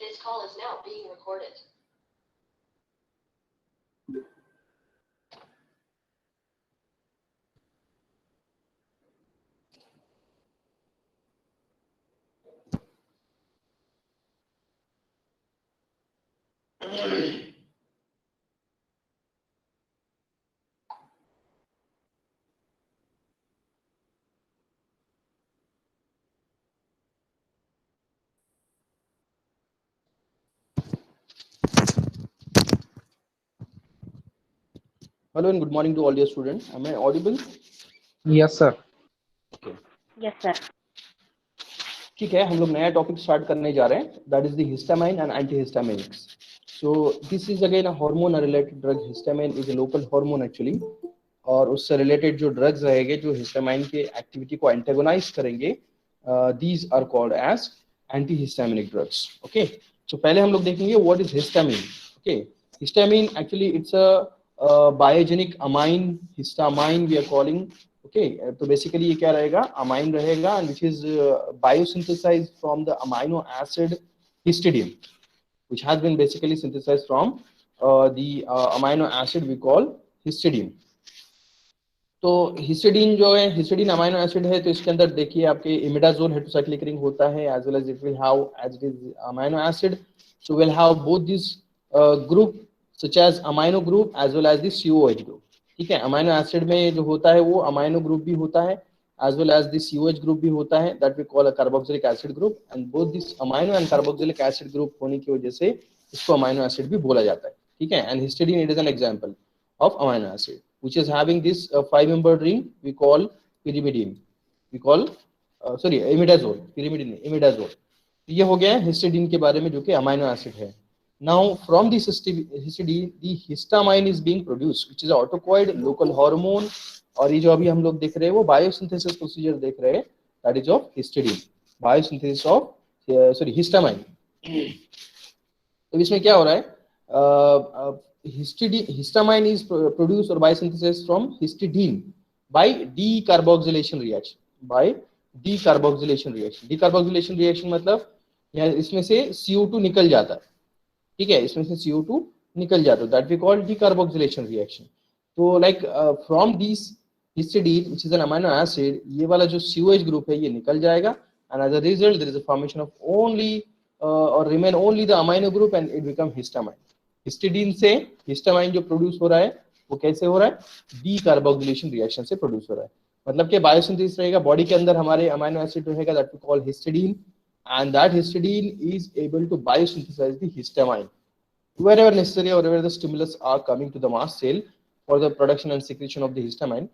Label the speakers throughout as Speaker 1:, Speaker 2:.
Speaker 1: This call is now being recorded.
Speaker 2: Hello and good morning to all dear students. Am I audible?
Speaker 3: Yes, sir.
Speaker 1: Yes, sir.
Speaker 2: ठीक है, हम लोग नया topic start करने जा रहे हैं. That is the histamine and antihistaminics. So this is again a hormone related drug. Histamine is a local hormone actually, और उससे रिलेटेड जो ड्रग्स रहेंगे जो हिस्टामाइन के एक्टिविटी को एंटेगोनाइज करेंगे, these are called as antihistaminic drugs. Okay, so पहले हम लोग देखेंगे what is histamine. Okay, histamine actually it's a biogenic amine. Histamine we are calling. Okay, तो बेसिकली ये क्या रहेगा, अमाइन रहेगा, and which is biosynthesized from the amino acid histidine, which has been basically synthesized from the amino acid we call histidine. तो histidine जो है, histidine amino acid है, तो इसके अंदर देखिए आपके इमिडाजोल हेटेरोसाइक्लिक रिंग होता है, as well as it will have as it is amino acid. So will have both this group such as amino group as well as the COH group. ठीक है, अमाइनो एसिड में जो होता है वो amino group भी होता है as well as the COH group भी होता है, that we call a carboxylic acid group. And both this amino and carboxylic acid group होने की वजह से इसको अमाइनो एसिड भी बोला जाता है. ठीक है, and histidine it is an example of amino acid which is having this 5-membered ring we call pyrimidine. We call imidazole. pyrimidine imidazole. ये हो गया हिस्टिडीन के बारे में जो कि अमाइनो एसिड है. Now from this histidine the histamine is being produced which is autacoid local hormone. और ये जो अभी हम लोग देख रहे हैं वो बायोसिंथेसिस प्रोसीजर देख रहे हैं, that is of histidine, biosynthesis of histamine. तो इसमें क्या हो रहा है, histamine is produced or biosynthesis from histidine by decarboxylation reaction. By decarboxylation reaction. Decarboxylation reaction मतलब यहाँ इसमें से CO2 निकल जाता है. ठीक है, इसमें से CO2 निकल जाता है, that we call decarboxylation reaction. तो like from this histidine which is an amino acid, ये वाला जो COH group है ये निकल जाएगा, and as a result there is a formation of only or remain only the amino group and it become histamine. Histidine से histamine जो produce हो रहा है वो कैसे हो रहा है, डीकार्बोक्सिलेशन रिएक्शन से प्रोड्यूस हो रहा है. मतलब कि बायोसिंथेसिस रहेगा, बॉडी के अंदर हमारे अमाइनो एसिड रहेगा, that we call histidine, and that histidine is able to biosynthesize the histamine wherever necessary or wherever the stimulus are coming to the mast cell for the production and secretion of the histamine.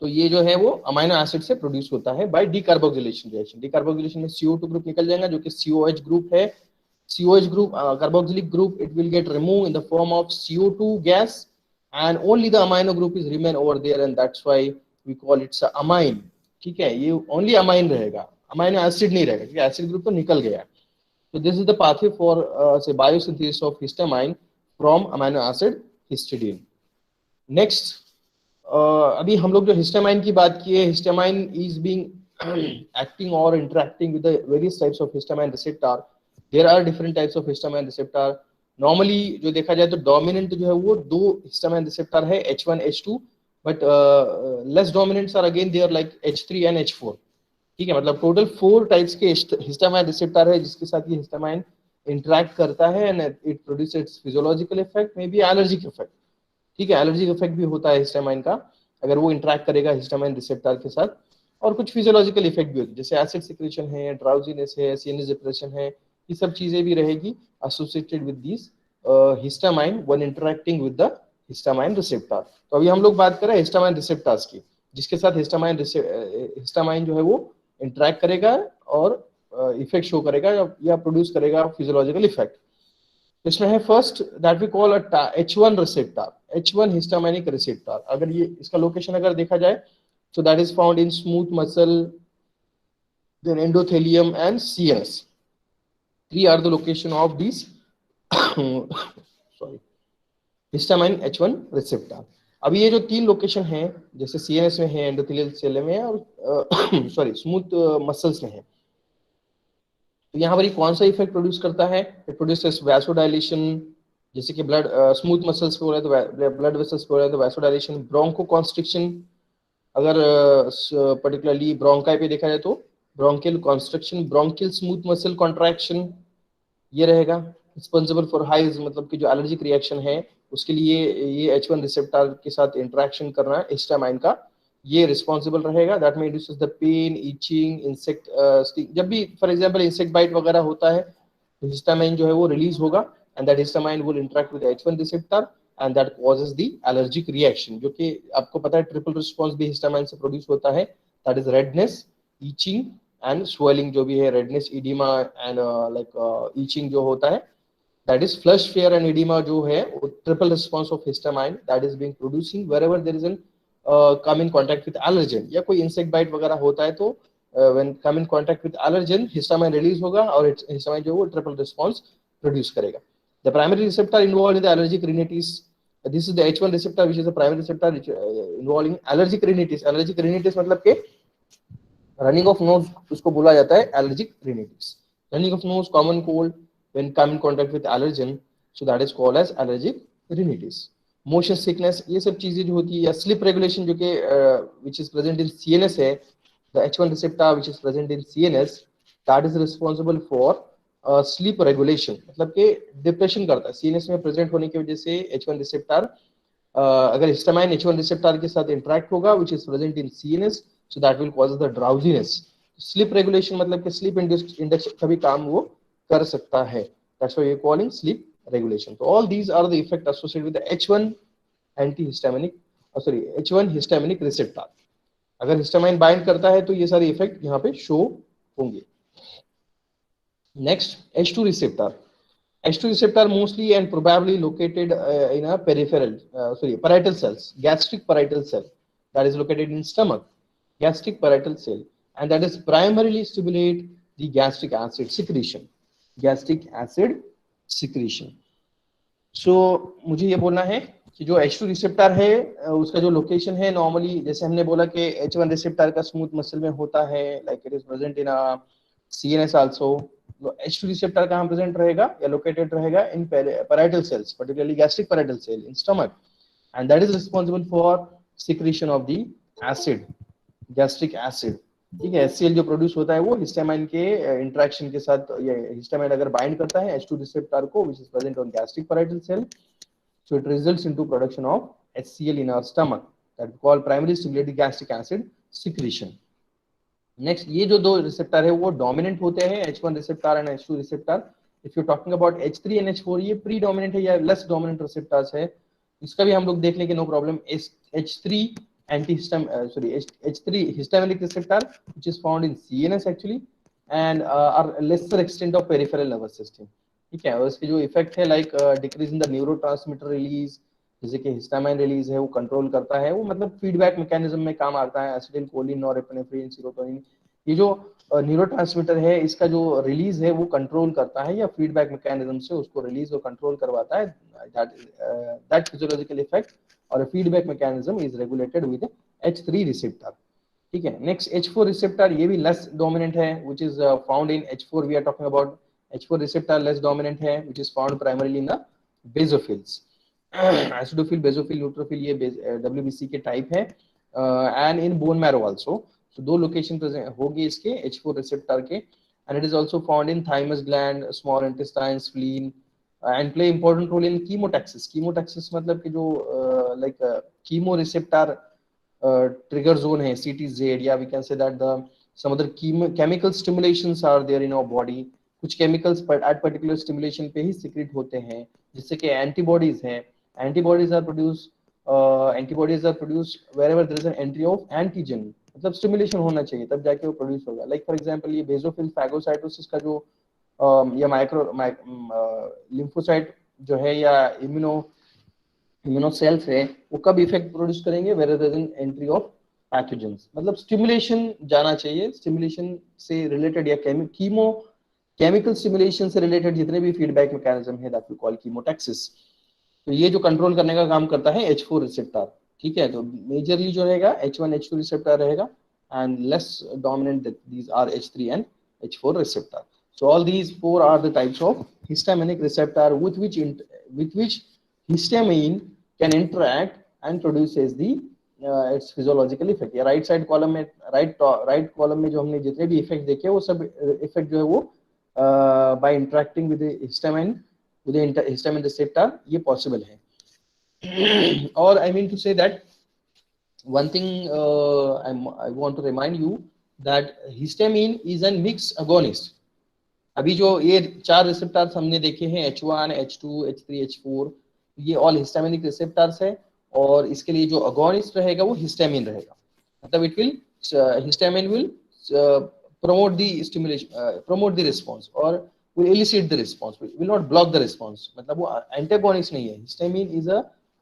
Speaker 2: तो ये जो है वो amino acid से produce होता है bye decarboxylation reaction. Decarboxylation में CO2 group निकल जाएगा जो कि COH ग्रुप है. COH group, carboxylic group, it will get removed in the form of CO2 gas, and only the amino group is remain over there, and that's why we call it amine. ठीक है, ये only amine रहेगा, amino acid नहीं रहेगा, क्योंकि acid group तो निकल गया. So this is the pathway for say biosynthesis of histamine from amino acid histidine. Next, अभी हम लोग जो histamine की बात की है, histamine is being acting or interacting with the various types of histamine receptor. There are different types of histamine receptor. Normally जो देखा जाए तो dominant जो है वो दो histamine receptor है, H1 H2, but less dominants are again there like H3 and H4. ठीक है, मतलब टोटल 4 टाइप्स के histamine receptor है जिसके साथ ये histamine interact करता है and it produces physiological effect, maybe allergic effect. ठीक है, एलर्जिक इफेक्ट भी होता है हिस्टामाइन का अगर वो इंटरेक्ट करेगा हिस्टामाइन रिसेप्टर के साथ, और कुछ फिजियोलॉजिकल इफेक्ट भी होते हैं जैसे एसिड सिक्रेशन है, ड्राउजीनेस है, सीएनएस डिप्रेशन है, ये सब चीजें भी रहेगी associated with this histamine when interacting with the histamine receptor. तो अभी हम लोग बात कर रहे हैं हिस्टामाइन रिसेप्टर्स की, जिसके साथ हिस्टामाइन जो है वो इंटरेक्ट करेगा और इफेक्ट शो करेगा या प्रोड्यूस करेगा फिजियोलॉजिकल इफेक्ट. इसमें है first that we call H1 receptor, H1 histaminic receptor. अगर ये इसका लोकेशन अगर देखा जाए so that is found in smooth muscle, then endothelium and CNS. 3 are the location of these sorry histamine H1 receptor. अब ये जो 3 लोकेशन हैं जैसे CNS में है, एंडोथेलियल सेल में है और सॉरी स्मूथ मसल्स में है. तो यहाँ पर ये कौन सा इफेक्ट प्रोड्यूस करता है? इट प्रोड्यूसेस वैसोडाइलेशन, जैसे कि ब्लड स्मूथ मसल्स पे हो रहा है तो ब्लड वेसल्स पे हो रहा है तो वैसोडाइलेशन, ब्रोंको कॉन्स्ट्रिक्शन, अगर पर्टिकुलरली ब्रोंकाई पे देखा जाए तो bronchial constriction, bronchial smooth muscle contraction, ये रहेगा रिस्पॉन्सिबल फॉर हाइज, मतलब कि जो एलर्जिक रिएक्शन है उसके लिए ये H1 रिसेप्टर के साथ इंटरेक्शन करना है हिस्टामाइन का, ये रिस्पॉन्सिबल रहेगा। That may induces the pain, itching, insect sting, जब भी फॉर एग्जांपल इंसेक्ट बाइट वगैरह होता है तो हिस्टामाइन जो है वो रिलीज होगा and that histamine will interact with H1 receptor and that causes the allergic reaction, जो कि आपको पता है ट्रिपल रिस्पॉन्स भी हिस्टामाइन से प्रोड्यूस होता है, that is redness, itching and swelling, जो भी है redness, oedema and like itching जो होता है, that is flush, fear and edema जो है triple response of histamine that is being producing wherever there is an come in contact with allergen, या कोई insect bite वगैरह होता है तो when come in contact with allergen histamine release होगा और histamine जो वो triple response produce करेगा। The primary receptor involved in the allergic rhinitis, this is the H1 receptor which is the primary receptor which, involving allergic rhinitis, allergic rhinitis मतलब के running of knows, उसको बोला जाता है allergic rhinitis, running of nose, common cold when come in contact with allergen, so that is called as allergic rhinitis, motion sickness, ये सब चीजें जो होती है, या स्लीप रेगुलेशन जो कि which is present in CNS है, the H1 receptor which is present in CNS that is responsible for sleep regulation, मतलब कि डिप्रेशन करता है, CNS में प्रेजेंट होने की वजह से H1 रिसेप्टर अगर हिस्टामाइन H1 रिसेप्टर के साथ इंटरेक्ट होगा which is present in CNS, so that will cause the drowsiness, sleep regulation मतलब कि sleep index का भी काम वो कर सकता है, that's why we are calling sleep regulation. So all these are the effect associated with the H1 antihistaminic H1 histaminic receptor, अगर हिस्टामाइन बाइंड करता है तो ये सारे इफेक्ट यहाँ पे शो होंगे। Next H2 receptor, H2 receptor mostly and probably located in a parietal cells, gastric parietal cell that is located in stomach, gastric parietal cell, and that is primarily stimulate the gastric acid secretion, gastric acid secretion. So मुझे ये बोलना है कि जो H2 receptor है उसका जो location है, नॉर्मली जैसे हमने बोला कि H1 रिसेप्टर का स्मूथ मसल में होता है, like it is present in CNS also, H2 receptor कहाँ प्रेजेंट रहेगा या लोकेटेड रहेगा इन parietal cells, particularly gastric parietal cell in stomach, and that is responsible for secretion of the acid, gastric acid, ठीक है। HCl जो produce होता है वो हिस्टामाइन के इंटरेक्शन के साथ, ये हिस्टामाइन अगर बाइंड करता है H2 रिसेप्टर को which is present on gastric parietal cell, so it results into production of HCl in our stomach that we call primary stimulated gastric acid secretion. Next ये जो दो रिसेप्टर है वो dominant होते हैं, H1 receptor and H2 receptor. If you talking about H3 and H4 ये pre dominant है या लेस डोमिनेंट रिसेप्टर्स है, इसका भी हम लोग देख लेंगे, no problem. H3 H3 histaminic receptor which is found in CNS actually and are lesser extent of peripheral nervous system, ठीक है। और इसके जो इफेक्ट है like decrease in the neurotransmitter release, जैसे कि हिस्टामाइन रिलीज है वो कंट्रोल करता है, वो मतलब फीडबैक मैकेनिज्म में काम आता है, एसिटिल कोलिन, नॉरएपिनेफ्रिन, सीरोटोनिन, ये जो न्यूरोट्रांसमीटर है इसका जो रिलीज है वो कंट्रोल करता है या फीडबैक मैकेनिज्म से उसको रिलीज और कंट्रोल करवाता है, दैट फिजियोलॉजिकल इफेक्ट और feedback mechanism is regulated with H3 receptor, ठीक है। नेक्स्ट H4 रिसेप्टर, ये भी लेस डोमिनेंट है which is found in H4, we are talking about H4 receptor less dominant है which is found primarily in the basophils, acidophil, basophil, neutrophil, ये WBC के type है and in bone marrow also. So दो location present होगी इसके H4 receptor के, and it is also found in thymus gland, small intestine, spleen and play important role in chemotaxis. Chemotaxis मतलब कि जो like chemo receptor trigger zone है CTZ, या we can say that the some other chemical stimulations are there in our body, कुछ chemicals at particular stimulation पे ही secrete होते हैं, जिससे कि antibodies हैं, antibodies are produced wherever there is an entry of antigen, मतलब stimulation होना चाहिए तब जाके वो प्रोड्यूस होगा। लाइक फॉर एग्जांपल ये बेसोफिल फैगोसाइटोसिस का जो या लिम्फोसाइट जो है या इम्यूनो सेल्स है वो कब इफेक्ट प्रोड्यूस करेंगे, where there is an entry of pathogens, मतलब स्टिमुलेशन जाना चाहिए, स्टिमुलेशन से रिलेटेड या केमिकल स्टिमुलेशन से रिलेटेड जितने भी फीडबैक मैकेनिज्म है दैट वी कॉल कीमोटैक्सिस, तो ये जो कंट्रोल करने का काम करता है H4 रिसेप्टर, ठीक है। तो मेजरली जो रहेगा H1 H2 रिसेप्टर रहेगा and less dominant these are H3 and H4 receptor. So all these four are the types of histaminic receptor with which histamine can interact and produces the its physiological effect. या right side column में right column में जो हमने जितने भी effect देखे वो सब इफेक्ट जो है वो by interacting with histamine histamine receptor ये पॉसिबल है. और I mean to say that one thing I want to remind you that histamine is a mixed agonist. अभी जो ये चार रिसेप्टर्स हमने देखे हैं H1, H2, H3, H4 ये ऑल हिस्टामिनिक रिसेप्टर्स है और इसके लिए जो अगोनिस्ट रहेगा वो हिस्टामिन रहेगा. मतलब it will histamine will promote the stimulation promote the response or will elicit the response, will not block the response. मतलब वो antagonist नहीं है. Histamine is a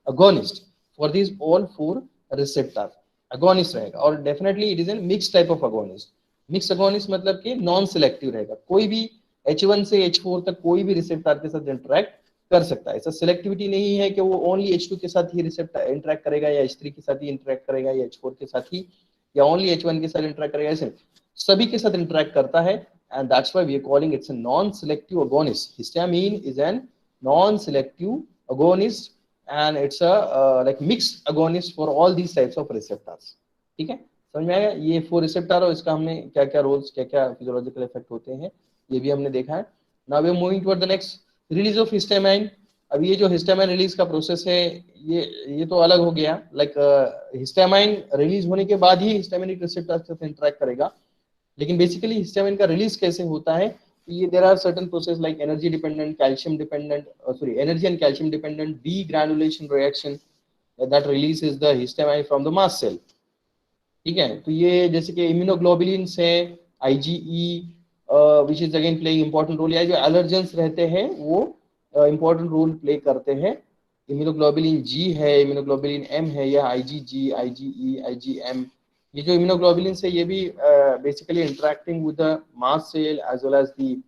Speaker 2: agonist for these all four receptor. agonist रहेगा और definitely it is a mixed type of agonist. mixed agonist मतलब कि non selective रहेगा. कोई भी H1 से H4 तक कोई भी रिसेप्टर के साथ इंटरेक्ट कर सकता है. ऐसा सिलेक्टिविटी नहीं है कि वो ओनली H2 के साथ ही रिसेप्टर इंटरेक्ट करेगा या H3 के साथ ही इंटरेक्ट करेगा या H4 के साथ ही या ओनली H1 के साथ इंटरेक्ट करेगा. ऐसे सभी के साथ इंटरेक्ट करता है and that's why we are calling it's a non-selective agonist. Histamine is an non-selective agonist and it's a like mixed agonist for all these types of receptors. ठीक है, समझ में आया. ये फोर रिसेप्टर और इसका हमने क्या क्या रोल्स क्या क्या फिजियोलॉजिकल इफेक्ट होते हैं ये भी हमने देखा है. Now we are moving toward the next, release of histamine. अब ये जो हिस्टामाइन रिलीज का प्रोसेस है ये तो अलग हो गया. लाइक हिस्टामाइन रिलीज होने के बाद ही हिस्टामिनिक रिसेप्टर के साथ इंटरेक्ट करेगा. लेकिन बेसिकली हिस्टामिन का रिलीज कैसे होता है, ये there are certain process like energy dependent, calcium dependent, sorry energy and calcium dependent degranulation reaction that releases the histamine from the mast cell. ठीक है, तो ये जैसे कि इम्यूनोग्लोबुलिन्स है, IgE which is again playing important role. या जो allergens रहते हैं वो इंपॉर्टेंट रोल प्ले करते हैं. इम्यूनोग्लोबुलिन G है, इम्यूनोग्लोबुलिन M है या IgG, IgE, IgM. ये जो इम्यूनोग्लोबुलिन्स है ये भी basically interacting with the mast cell as well as the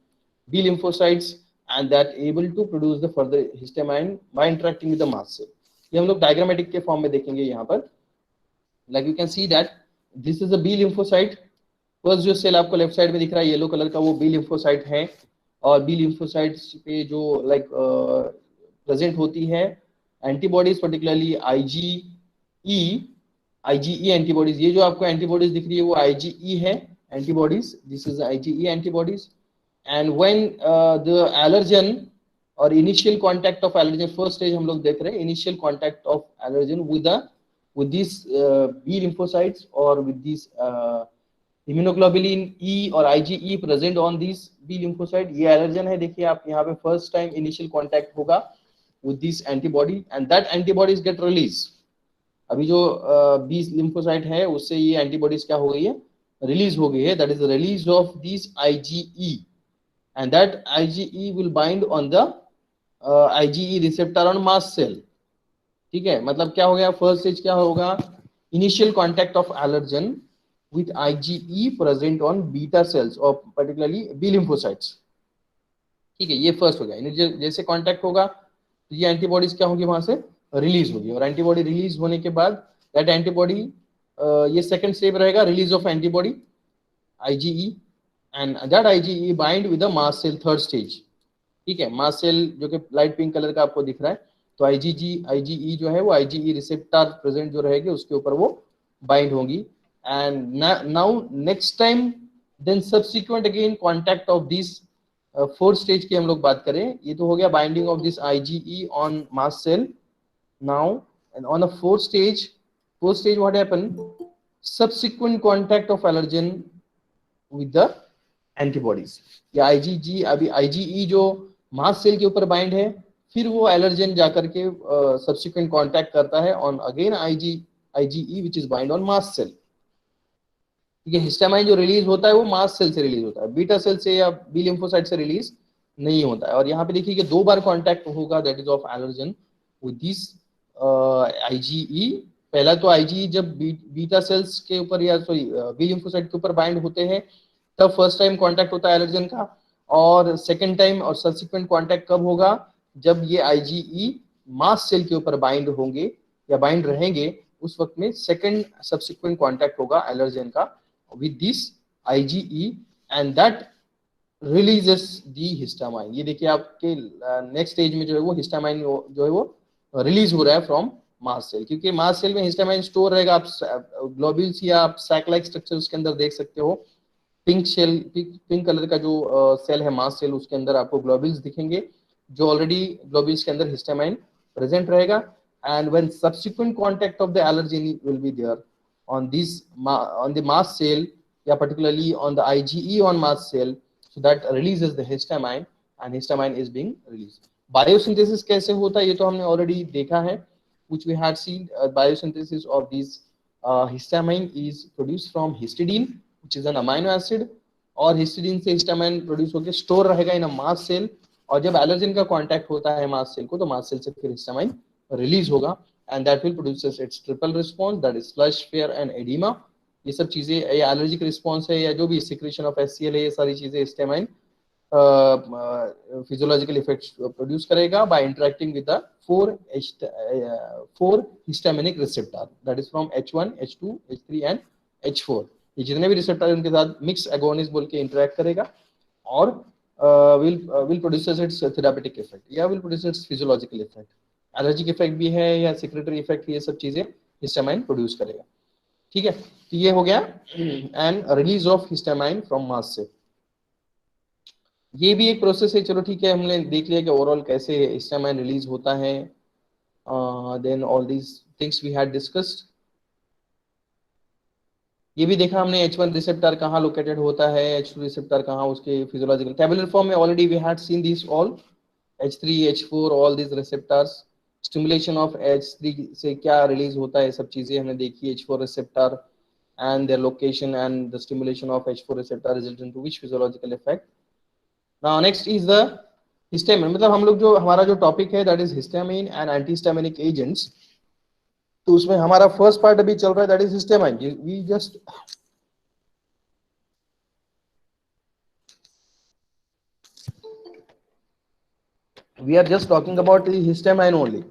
Speaker 2: B lymphocytes and that able to produce the further histamine by interacting with the mast cell. ये हम लोग डायग्रामेटिक के form में देखेंगे यहाँ पर. Like you can see that this is a B lymphocyte. First जो cell आपको लेफ्ट साइड में दिख रहा है येलो कलर का वो B lymphocyte है और B lymphocytes पे जो लाइक प्रेजेंट होती है एंटीबॉडीज पर्टिकुलरली IgE एंटीबॉडीज. ये जो आपको एंटीबॉडीज दिख रही है वो IgE है antibodies. This is IgE antibodies. And when the allergen और initial contact of allergen, first stage हम लोग देख रहे हैं initial contact of allergen with these B lymphocytes or with these immunoglobulin E or IgE present on these B lymphocyte. ये allergen है. देखिए आप यहाँ पे फर्स्ट टाइम इनिशियल कांटेक्ट होगा with this antibody and that antibodies get released. अभी जो B lymphocyte है उससे ये एंटीबॉडीज क्या हो गई है, रिलीज हो गई है. That is the release of this IgE and that IgE will bind on the IgE receptor on mast cell. ठीक है, मतलब क्या हो गया, फर्स्ट स्टेज क्या होगा, initial contact of allergen with IgE present on beta cells और particularly B lymphocytes. ठीक है, ये फर्स्ट हो गया. जैसे कांटेक्ट होगा तो ये एंटीबॉडीज क्या होगी, वहां से रिलीज होगी और एंटीबॉडी रिलीज होने के बाद दैट एंटीबॉडी ये सेकंड स्टेप रहेगा, release of antibody IgE and that IgE bind with the mast cell, third stage. ठीक है, मास्ट सेल जो कि लाइट पिंक कलर का आपको दिख रहा है, तो IgE जो है वो IgE रिसेप्टर प्रेजेंट जो रहेगी उसके ऊपर वो बाइंड होगी. And now next time then subsequent again contact of this fourth stage की हम लोग बात करें, ये तो हो गया binding of this IgE on mast cell. Now and on the fourth stage what happen, subsequent contact of allergen with the antibodies. या अभी IgE जो मास्ट सेल के ऊपर बाइंड है, फिर वो एलर्जन जाकर के सब्सिक्वेंट कांटेक्ट करता है on again IgE which is bind on mast cell. ठीक है, हिस्टामाइन जो रिलीज होता है वो मास्ट सेल से रिलीज होता है, बीटा सेल से या B lymphocyte से रिलीज नहीं होता है. और यहाँ पे देखिए कि दो बार कांटेक्ट होगा that is of allergen with this IgE. पहला तो IgE जब बीटा सेल्स के ऊपर या सॉरी B lymphocyte के ऊपर बाइंड होते हैं तब फर्स्ट टाइम कांटेक्ट होता है एलर्जन का, और सेकेंड टाइम और सब्सिक्वेंट कांटेक्ट कब होगा, जब ये IgE मास्ट सेल के ऊपर बाइंड होंगे या बाइंड रहेंगे, उस वक्त में सेकंड सब्सिक्वेंट कांटेक्ट होगा एलर्जन का with this IgE and that releases the histamine. ये देखिए आपके नेक्स्ट स्टेज में जो है वो हिस्टामाइन जो है वो रिलीज हो रहा है फ्रॉम मास्ट सेल, क्योंकि मास्ट सेल में हिस्टामाइन स्टोर रहेगा। आप ग्लोब्यूल्स या आप सैक लाइक स्ट्रक्चर उसके अंदर देख सकते हो। पिंक कलर का जो सेल है मास्ट सेल, उसके अंदर आपको ग्लोब्यूल्स दिखेंगे, जो ऑलरेडी ग्लोब्यूल्स के अंदर हिस्टामाइन प्रेजेंट रहेगा। And when subsequent contact of the allergen will be there on these on the mast cell, yeah, particularly on the IgE on mast cell, so that releases the histamine and histamine is being released. Biosynthesis कैसे होता है ये तो हमने already देखा है, which we had seen. Biosynthesis of these histamine is produced from histidine, which is an amino acid, और histidine से हिस्टामाइन प्रोड्यूस होकर स्टोर रहेगा इन अ मास्ट सेल, और जब एलर्जेन का कांटेक्ट होता है मास्ट सेल को तो मास्ट सेल से फिर हिस्टामाइन रिलीज होगा, and that will produces its triple response, that is flush, fear and edema. ये सब चीजें, ये एलर्जिक रिस्पॉन्स है या जो भी सिक्रेशन ऑफ HCl है, ये सारी चीजें हिस्टामाइन फिजियोलॉजिकल इफेक्ट्स प्रोड्यूस करेगा by interacting with the four histaminic receptor, that is from H1, H2, H3 and H4। ये जितने भी रिसेप्टर है उनके साथ मिक्स एगोनिस्ट बोल के इंटरेक्ट करेगा और will produces its therapeutic effect या will produce its physiological effect। Allergic effect भी है या सिक्रेटरी इफेक्ट, ये सब चीजें हिस्टामाइन प्रोड्यूस करेगा। ठीक है, तो ये हो गया and release of histamine from mast cell. ये भी एक प्रोसेस है। चलो ठीक है, हमने देख लिया कि ओवरऑल कैसे हिस्टामाइन रिलीज होता है। Then all these things we had discussed. ये भी देखा हमने H1 रिसेप्टर कहाँ लोकेटेड होता है, H2 रिसेप्टर कहाँ, उसके फिजियोलॉजिकल टेबुलर फॉर्म में already we had seen this all, H3, H4, all this receptors. Stimulation of H3 से क्या रिलीज होता है, सब चीजें हमने देखी। H4 receptor and their location and the stimulation of H4 receptor result into which physiological effect. Now next is the histamine, मतलब हम लोग जो हमारा जो टॉपिक है that is histamine and antihistaminic agents, तो उसमें हमारा फर्स्ट पार्ट अभी चल रहा है, that is histamine. we are just talking about the histamine only.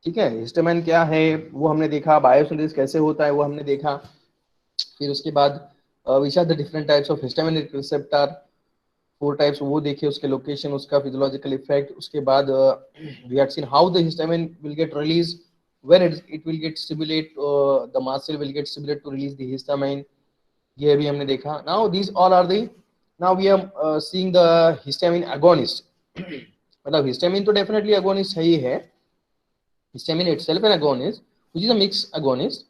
Speaker 2: ठीक है, हिस्टामाइन क्या है वो हमने देखा, बायोसिंथेसिस कैसे होता है वो हमने देखा, फिर उसके बाद which are the different types of histaminic receptor, 4 types वो देखे, उसके लोकेशन, उसका फिजियोलॉजिकल इफेक्ट। उसके बाद we had seen how the histamine will get released, when it will get stimulate, the mast cell will get stimulated to release the histamine, ये भी हमने देखा। Now these all are the, now we are seeing the histamine agonist। मतलब histamine तो definitely agonist है ही है, histamine itself an agonist which is a mixed agonist,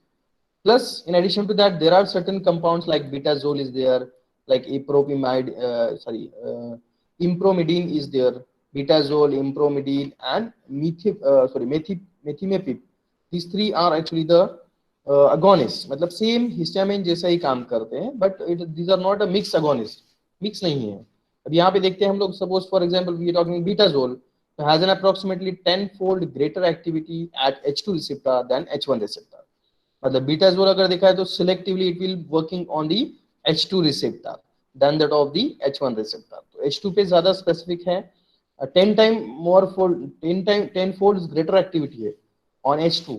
Speaker 2: plus in addition to that there are certain compounds like betazole is there, like impromidine is there, betazole, impromidine and methimapib, these three are actually the agonists। मतलब same histamine जैसा ही काम करते हैं, but these are not a mixed agonist, mix नहीं है। अब यहाँ पे देखते हैं हम लोग, suppose for example we are talking betazole has an approximately 10-fold greater activity at H2 receptor than H1 receptor। मतलब betazole अगर देखा है तो selectively it will working on the H2 receptor than that of the H1 receptor। तो H2 पे ज्यादा specific है, 10 fold greater activity है on H2।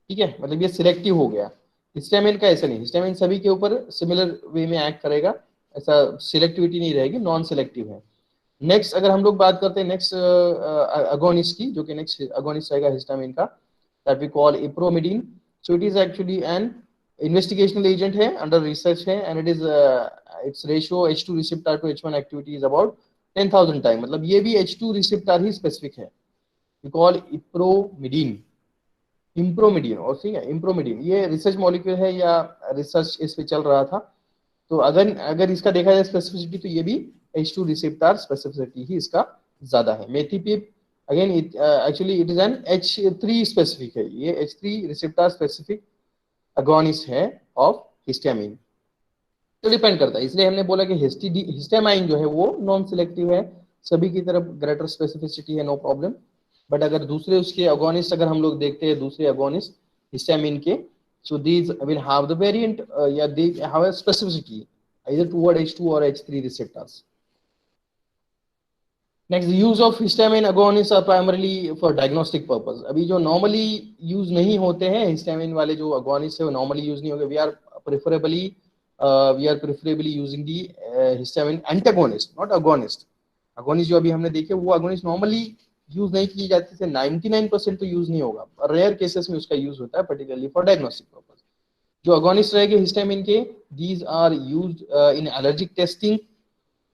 Speaker 2: ठीक है, मतलब ये सिलेक्टिव हो गया। हिस्टामिन का ऐसा नहीं, हिस्टामिन सभी के ऊपर सिमिलर वे में एक्ट करेगा, ऐसा सिलेक्टिविटी नहीं रहेगी, नॉन सिलेक्टिव है। नेक्स्ट अगर हम लोग बात करते हैं नेक्स्ट अगोनिस्ट की, जो कि नेक्स्ट अगोनिस्ट रहेगा हिस्टामिन का, that we call impromidine. So it is actually an investigational agent है, अंडर रिसर्च है, and it is its ratio H2 receptor to H1 activity is about 10,000 time. मतलब ये भी H2 रिसेप्टर ही specific है, we call impromidine, impromidine. और ठीक है, इम्प्रोमिडीन ये रिसर्च मॉलिक्यूल है या रिसर्च इस पे चल रहा था। तो अगर इसका देखा जाए स्पेसिफिसिटी, तो ये भी H2 रिसेप्टर स्पेसिफिसिटी ही इसका ज्यादा है। Methimepip again actually it is an H3 specific है, ये H3 रिसेप्टर स्पेसिफिक अगोनिस्ट है ऑफ हिस्टामिन। तो डिपेंड करता है, इसलिए हमने बोला कि हिस्टामाइन जो है वो नॉन सिलेक्टिव है, सभी की तरफ ग्रेटर स्पेसिफिसिटी है, नो प्रॉब्लम। बट अगर दूसरे उसके अगोनिस्ट अगर हम लोग देखते हैं, दूसरे अगोनिस्ट हिस्टामिन के, so these will have the variant yeah, they have a specificity either toward H2 or H3 receptors. Next, the use of histamine agonists are primarily for diagnostic purpose। अभी जो normally use नहीं होते हैं histamine वाले जो agonists है वो normally use नहीं होंगे, we are preferably we are preferably using the histamine antagonist, not agonist. Agonist जो अभी हमने देखे वो अगोनिस्ट नॉर्मली यूज नहीं की जाती है, 99% तो यूज नहीं होगा, रेयर केसेस में उसका यूज होता है, पर्टिकुलरली फॉर डायग्नोस्टिक पर्पस। जो अगोनिस्ट रहेंगे हिस्टामिन के, these are used in allergic testing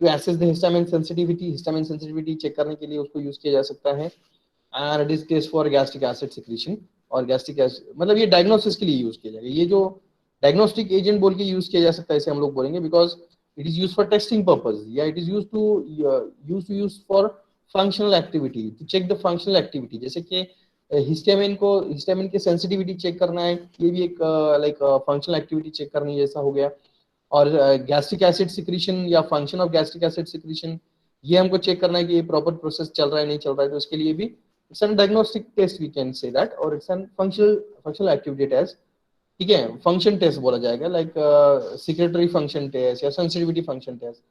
Speaker 2: to assess the histamine sensitivity. Histamine sensitivity check करने के लिए उसको यूज किया जा सकता है। And it is test for gastric acid secretion, और गैस्ट्रिक एसिड मतलब ये डायग्नोसिस के लिए यूज किया जाएगा। ये जो डायग्नोस्टिक एजेंट बोल के यूज किया जा सकता है इसे हम लोग बोलेंगे, because it is use for testing purpose, या it is use for functional activity, to check the functional activity. जैसे कि हिस्टामिन की सेंसिटिविटी चेक करना है, ये भी एक लाइक फंक्शनल एक्टिविटी चेक करनी जैसा हो गया। और गैस्ट्रिक एसिड सिक्रीशन या function of gastric acid secretion, ये हमको चेक करना है कि ये प्रॉपर प्रोसेस चल रहा है नहीं चल रहा है, तो इसके लिए भी it's an diagnostic test we can say that, और it's an functional activity test. ठीक है, फंक्शन टेस्ट बोला जाएगा, लाइक सिक्रेटरी फंक्शन टेस्ट या सेंसिटिविटी फंक्शन टेस्ट।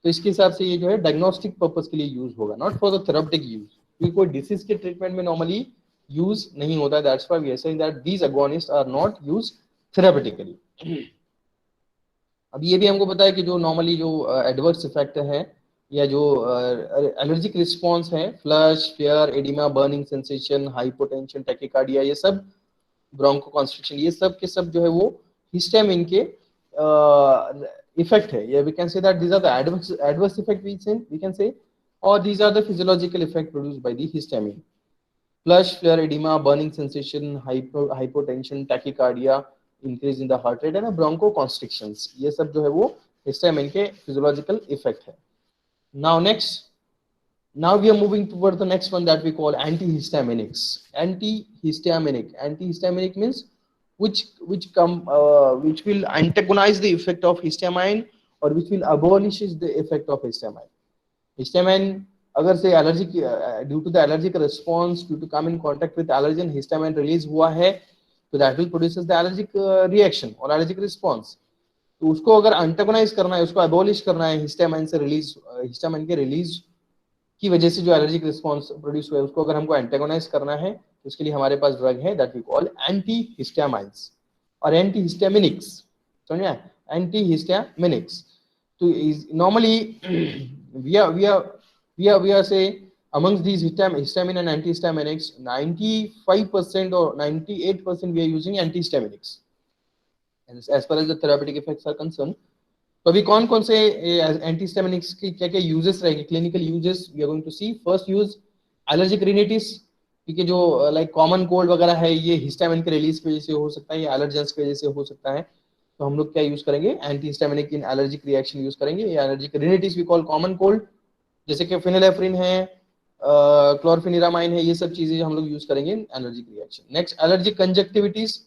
Speaker 2: तो इसके हिसाब से ये जो है डायग्नोस्टिक पर्पस के लिए यूज होगा, not for the therapeutic use, क्योंकि कोई डिसीज के ट्रीटमेंट में नॉर्मली यूज नहीं होता है। That's why we are saying that these agonist are not used therapeutically. अब ये भी हमको पता है कि जो नॉर्मली जो एडवर्स इफेक्ट है या जो एलर्जिक रिस्पॉन्स है, flush, fair, oedema, burning sensation, hypotension, tachycardia, ये सब ब्रोंको कॉन्स्ट्रिक्शन, ये सब के सब जो है वो हिस्टामिन के इफेक्ट है। या we can say that these are the adverse effect we can say, और these are the physiological effect produced by the histamine. Flush, flare, edema, burning sensation, hypotension, tachycardia, increase in the heart rate, and bronchoconstrictions, ये सब जो है वो histamine के physiological effect है। Now next, now we are moving toward the next one that we call antihistaminics. Antihistaminic means which will antagonize the effect of histamine, or which will abolish the effect of histamine. Histamine अगर से allergic due to the allergic response, due to come in contact with allergen, histamine release हुआ है, तो that will produces the allergic reaction or allergic response. तो उसको अगर antagonize करना है, उसको abolish करना है, हिस्टामाइन से रिलीज, हिस्टामाइन के रिलीज की वजह से जो एलर्जिक रिस्पांस प्रोड्यूस हुआ है उसको अगर हमको एंटागोनाइज करना है, तो उसके लिए हमारे पास ड्रग है दैट वी कॉल एंटीहिस्टामाइन्स और एंटीहिस्टामिनिक्स। समझ में? एंटीहिस्टामिनिक्स। तो नॉर्मली वी आर से amongst these histamine and antihistaminics, 95% or 98% we are using antihistaminics as far as the therapeutic effects are concerned. तो अभी कौन कौन से एंटीहिस्टामिनिक्स की क्या क्या यूजेस रहेंगे, clinical uses we are going to see. First use allergic rhinitis, क्योंकि जो लाइक कॉमन कोल्ड वगैरह है ये हिस्टामिन के रिलीज की वजह से हो सकता है, या एलर्जेंस की वजह से हो सकता है, तो हम लोग क्या यूज करेंगे, antihistaminic in allergic reaction use करेंगे। या allergic rhinitis we call common cold, जैसे कि फिनेलेफ्रिन है, क्लोरफेनिरामाइन है, ये सब चीजें हम लोग यूज करेंगे in allergic reaction. Next allergic conjunctivitis,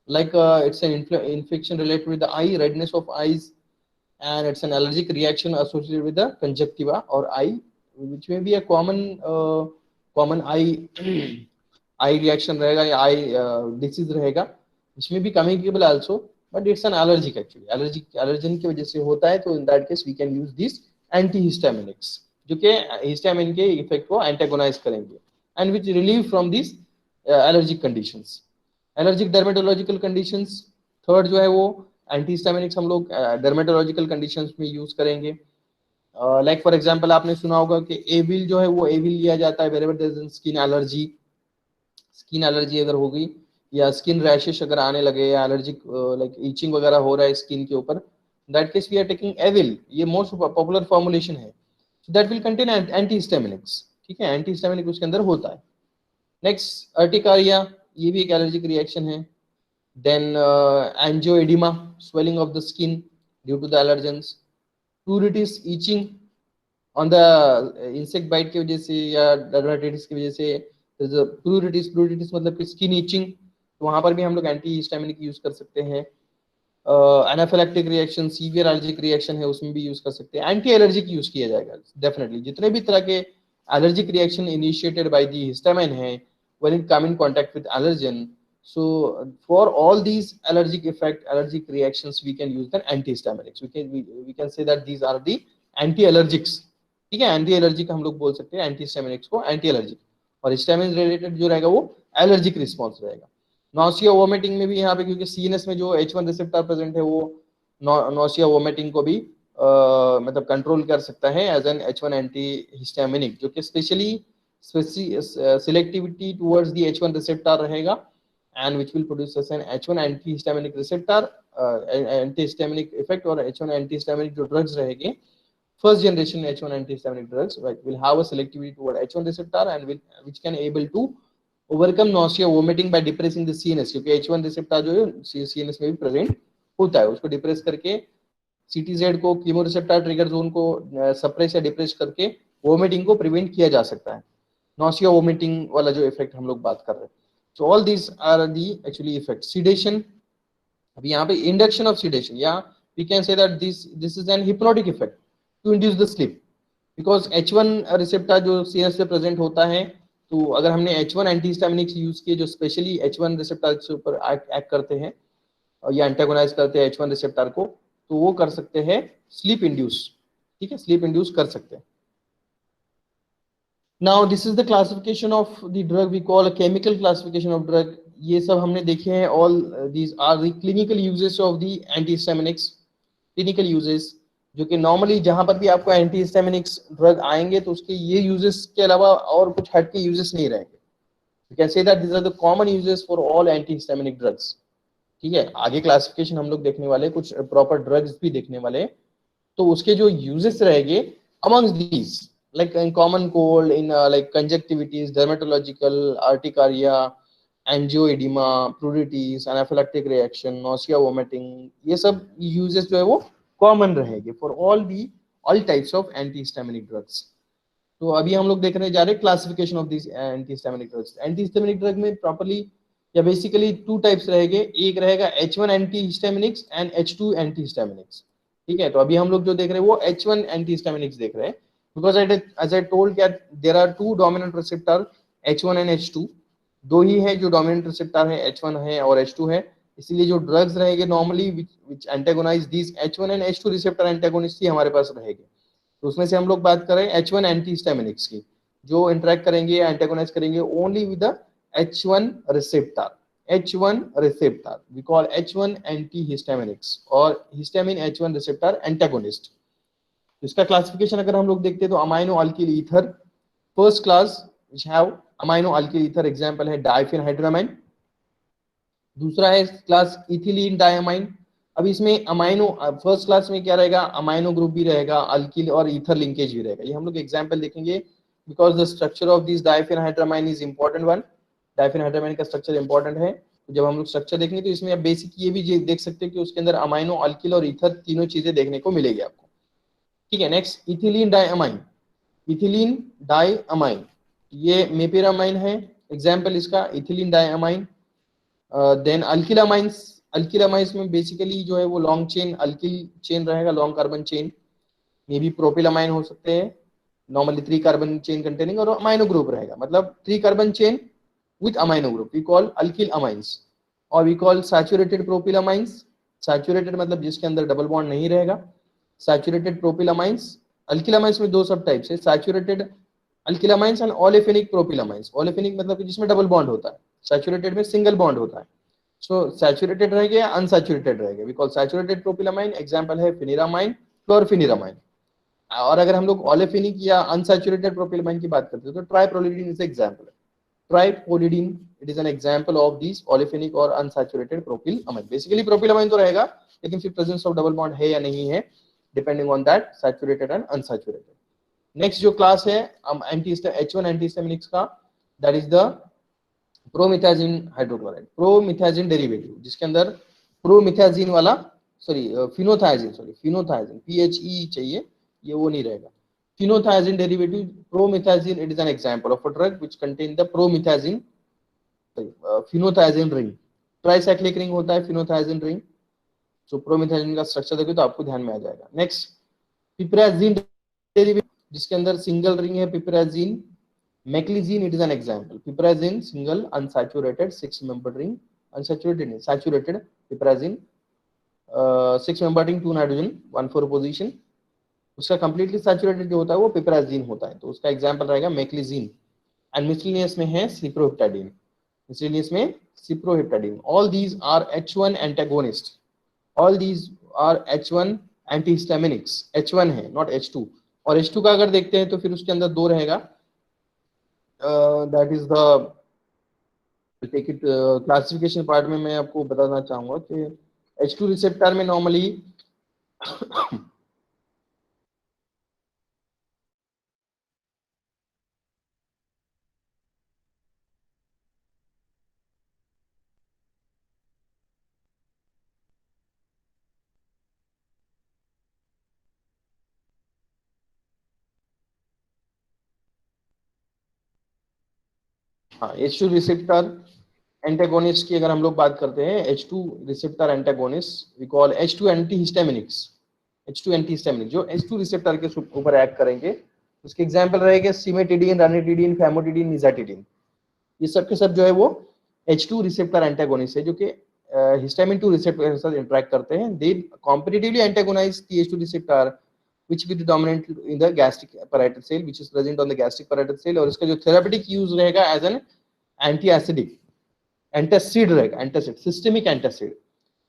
Speaker 2: like it's an infection related with the eye, redness of eyes, and it's an allergic reaction associated with the conjunctiva or eye, which may be a common eye eye reaction रहेगा, या eye disease रहेगा, which may be communicable also, but it's an allergic actually, allergen की वजह से होता है। तो in that case we can use these antihistaminics जो कि हिस्टामिन के इफेक्ट को एंटागोनाइज करेंगे, and which relieve from these allergic conditions. Allergic dermatological conditions, third जो है वो एंटीहिस्टामिनिक्स हम लोग डर्मेटोलॉजिकल कंडीशंस में यूज करेंगे। लाइक फॉर एग्जांपल आपने सुना होगा कि एविल जो है वो एविल लिया जाता है wherever there is skin allergy अगर होगी, या स्किन रैशेस अगर आने लगे, या एलर्जिक लाइक ईचिंग वगैरह हो रहा है स्किन के ऊपर, that case we are taking Avil, ये मोस्ट पॉपुलर फॉर्मुलेशन है, दैट विल कंटेन एंटीहिस्टामिनिक्स। ठीक है, एंटीहिस्टामिनिक उसके अंदर होता है। नेक्स्ट अर्टिकारिया, ये भी एक एलर्जिक रिएक्शन है। Then angioedema, swelling of the skin due to the allergens. Pruritus, itching on the insect bite की वजह से या डर्मेटाइटिस की वजह से, प्रूरिटिस मतलब कि स्किन ईचिंग, तो वहां पर भी हम लोग एंटीहिस्टामिनिक यूज कर सकते हैं। Anaphylactic reaction, severe allergic reaction है, उसमें भी यूज कर सकते हैं। एंटी एलर्जिक यूज किया जाएगा डेफिनेटली, जितने भी तरह के allergic reaction initiated by the histamine है when it come in contact with allergen, so for all these allergic effect, allergic reactions, we can use the antihistaminics. We can say that these are the anti-allergics. ठीक है, anti allergic हम लोग बोल सकते हैं antihistaminics को anti allergic, और histamine related जो रहेगा वो एलर्जिक रिस्पॉन्स रहेगा। नॉसिया वोमिटिंग में भी यहाँ पे क्योंकि सीएनएस में जो H1 रिसेप्टर प्रेजेंट है वो नोसिया वोमिटिंग को भी मतलब कंट्रोल कर सकता है as an H1 anti histaminic, जो कि specially selectivity towards the H1 receptor रहेगा and which will produce an H1 anti histaminic receptor antihistaminic effect, और H1 एंटी हिस्टामिनिक जो ड्रग्स रहेंगे first generation H1 antihistaminic drugs, right, will have a selectivity toward H1 receptor and which can able to overcome nausea vomiting by depressing the CNS, क्योंकि H1 receptor जो है CNS में भी present होता है, उसको डिप्रेस करके CTZ को कीमो रिसेप्टर ट्रिगर जोन को सप्रेस या डिप्रेस करके वोमिटिंग को प्रिवेंट किया जा सकता है, nausea vomiting वाला जो इफेक्ट हम लोग बात कर रहे हैं. So all these are the actually effects. Sedation, अभी यहाँ पे इंडक्शन ऑफ sedation, या we can say that this is an hypnotic effect to induce the sleep, because H1 receptor जो CNS पे प्रेजेंट होता है, तो अगर हमने H1 एंटीहिस्टामिनिक्स यूज किए जो स्पेशली H1 रिसेप्टर के ऊपर एक्ट करते हैं या एंटागोनाइज करते हैं H1 रिसेप्टर को, तो वो कर सकते हैं स्लीप इंड्यूस. ठीक है, स्लीप इंड्यूस कर सकते हैं. Now this is the classification of the drug, we call a chemical classification of drug. ये सब हमने देखे हैं. All these are the clinical uses of the antihistaminics. Clinical uses जो कि नॉर्मली जहां पर भी आपको एंटीहिस्टामिनिक्स ड्रग आएंगे तो उसके ये यूजेस के अलावा और कुछ हट के यूजेस नहीं रहेंगे. You can say that this are the common uses for all antihistaminic drugs. ठीक है, आगे क्लासिफिकेशन हम लोग देखने वाले, कुछ प्रॉपर ड्रग्स भी देखने वाले, तो उसके जो यूजेस रहेंगे amongst these, like in common cold, in like conjunctivitis, dermatological, urticaria, angioedema, pruritus, anaphylactic reaction, nausea, vomiting, ये सब uses जो है वो कॉमन रहेंगे for all types of antihistaminic drugs. तो अभी हम लोग देखने जा रहे हैं classification of this antihistaminic drugs. Antihistaminic drug में प्रॉपर्ली या बेसिकली टू टाइप्स रहेंगे. एक रहेगा H1 antihistaminics and H2 antihistaminics. ठीक है, तो अभी हम लोग जो देख रहे हैं वो H1 एंटीहिस्टामिनिक्स देख रहे हैं, because as I told that there are two dominant receptor H1 and H2. दो ही है जो डोमिनेंट रिसेप्टर है, H1 है और H2 है. इसलिए जो ड्रग्स रहेंगे normally which antagonize this H1 and H2 receptor antagonist ही हमारे पास रहेंगे. तो उसमें से हम लोग बात करें H1 एंटीहिस्टामिनिक्स की, जो इंटरेक्ट करेंगे एंटागोनाइज करेंगे only with the H1 receptor. H1 receptor we call H1 antihistaminics और हिस्टामिन H1 रिसेप्टर एंटागोनिस्ट. इसका क्लासिफिकेशन अगर हम लोग देखते हैं तो amino alkyl ether first class which have amino alkyl ether, example है डाइफेनहाइड्रामाइन. दूसरा है क्लास इथिलीन डायमाइन. अब इसमें अमाइनो फर्स्ट क्लास में क्या रहेगा, अमाइनो ग्रुप भी रहेगा, अल्किल और ईथर लिंकेज भी रहेगा. ये हम लोग एग्जांपल देखेंगे because the structure of this डाइफेनहाइड्रामाइन is important one. डाइफेनहाइड्रामाइन का स्ट्रक्चर इंपॉर्टेंट है. तो जब हम लोग स्ट्रक्चर देखेंगे तो इसमें बेसिक ये भी देख सकते हैं कि उसके अंदर अमाइनो अल्किल और ईथर तीनों चीजें देखने को मिलेगी आपको. ठीक है, next ethylene diamine. Ethylene diamine ये मेपेरामाइन है, एग्जांपल इसका ethylene diamine. Then alkylamines. Alkylamines में बेसिकली जो है वो लॉन्ग चेन अल्किल चेन रहेगा, long carbon chain. May be propylamine हो सकते हैं, नॉर्मली 3 कार्बन चेन कंटेनिंग, और अमाइनो ग्रुप रहेगा, मतलब 3 carbon chain with amino group we call alkyl amines. और we call saturated propylamines. Saturated मतलब जिसके अंदर डबल बॉन्ड नहीं रहेगा. सैचुरेटेड प्रोपिलामाइंस. अल्किलामाइंस में दो सब टाइप्स है, सैचुरेटेड अल्किलामाइंस एंड ओलेफेनिक प्रोपिलामाइंस. ओलेफेनिक मतलब कि जिसमें डबल बॉन्ड होता है, सैचुरेटेड में सिंगल बॉन्ड होता है. सो सैचुरेटेड रहेगा या अनसैचुरेटेड रहेगा, वी कॉल सैचुरेटेड प्रोपिलामाइन. एग्जांपल है फिनिरामाइन, क्लोरफिनिरामाइन. और अगर हम लोग ओलेफेनिक या अनसैचुरेटेड प्रोपिलामाइन की बात करते हैं तो triprolidine is example. Triprolidine it is an example of this olefinic और अनसैचुरेटेड प्रोपिलामाइन. बेसिकली प्रोपिलामाइन तो रहेगा, लेकिन फिर प्रेजेंस ऑफ डबल बॉन्ड है या नहीं है depending on that saturated and unsaturated. Next जो क्लास है H1 एंटीहिस्टामिनिक्स का, that is the promethazine hydrochloride. Promethazine derivative जिसके अंदर प्रोमिथाजिन वाला फिनोथाइजिन PHE चाहिए, ये वो नहीं रहेगा. Phenothiazine derivative promethazine, it is an example of a drug which contain the promethazine phenothiazine ring. Tricyclic ring होता है फिनोथाइजिन रिंग. सो प्रोमिथाजिन का स्ट्रक्चर देखो तो आपको ध्यान में आ जाएगा. नेक्स्ट पिपराजिन डेरिवेटिव जिसके अंदर सिंगल रिंग है piperazine. Meclizine it is an example. Piperazine single unsaturated 6 membered ring, unsaturated नहीं saturated piperazine 6 membered ring 2 nitrogen 1 4 position. उसका कंप्लीटली सैचुरेटेड जो होता है वो पिपराजिन होता है, तो उसका एग्जांपल रहेगा मैक्लिजीन. एंड मिसलिनियस में है सिप्रोहेप्टाडिन. मिसलिनियस में cyproheptadine. All these are H1 antagonist. All these are H1 antihistaminics, H1 है नॉट H2, और H2 का अगर देखते हैं तो फिर उसके अंदर दो रहेगा, that is the take it classification part में मैं आपको बताना चाहूंगा कि H2 रिसेप्टर में नॉर्मली हाँ H2 रिसेप्टर एंटागोनिस्ट की अगर हम लोग बात करते हैं, H2 receptor antagonist we call H2 antihistaminics, H2 antihistaminic जो H2 रिसेप्टर के ऊपर एक्ट करेंगे, उसके एग्जांपल रहेंगे सिमेटिडीन, रानिटिडीन, फैमोटिडीन, निजाटिडीन। ये सब के सब जो है वो H2 रिसेप्टर एंटागोनिस्ट है जो कि हिस्टामिन 2 रिसेप्टर के साथ इंटरेक्ट करते हैं। They competitively antagonize the H2 receptor which will be dominant in the gastric parietal cell which is present on the gastric parietal cell, और इसका जो थेरापेटिक यूज रहेगा as an anti acidic antacid रहेगा, antacid, systemic antacid,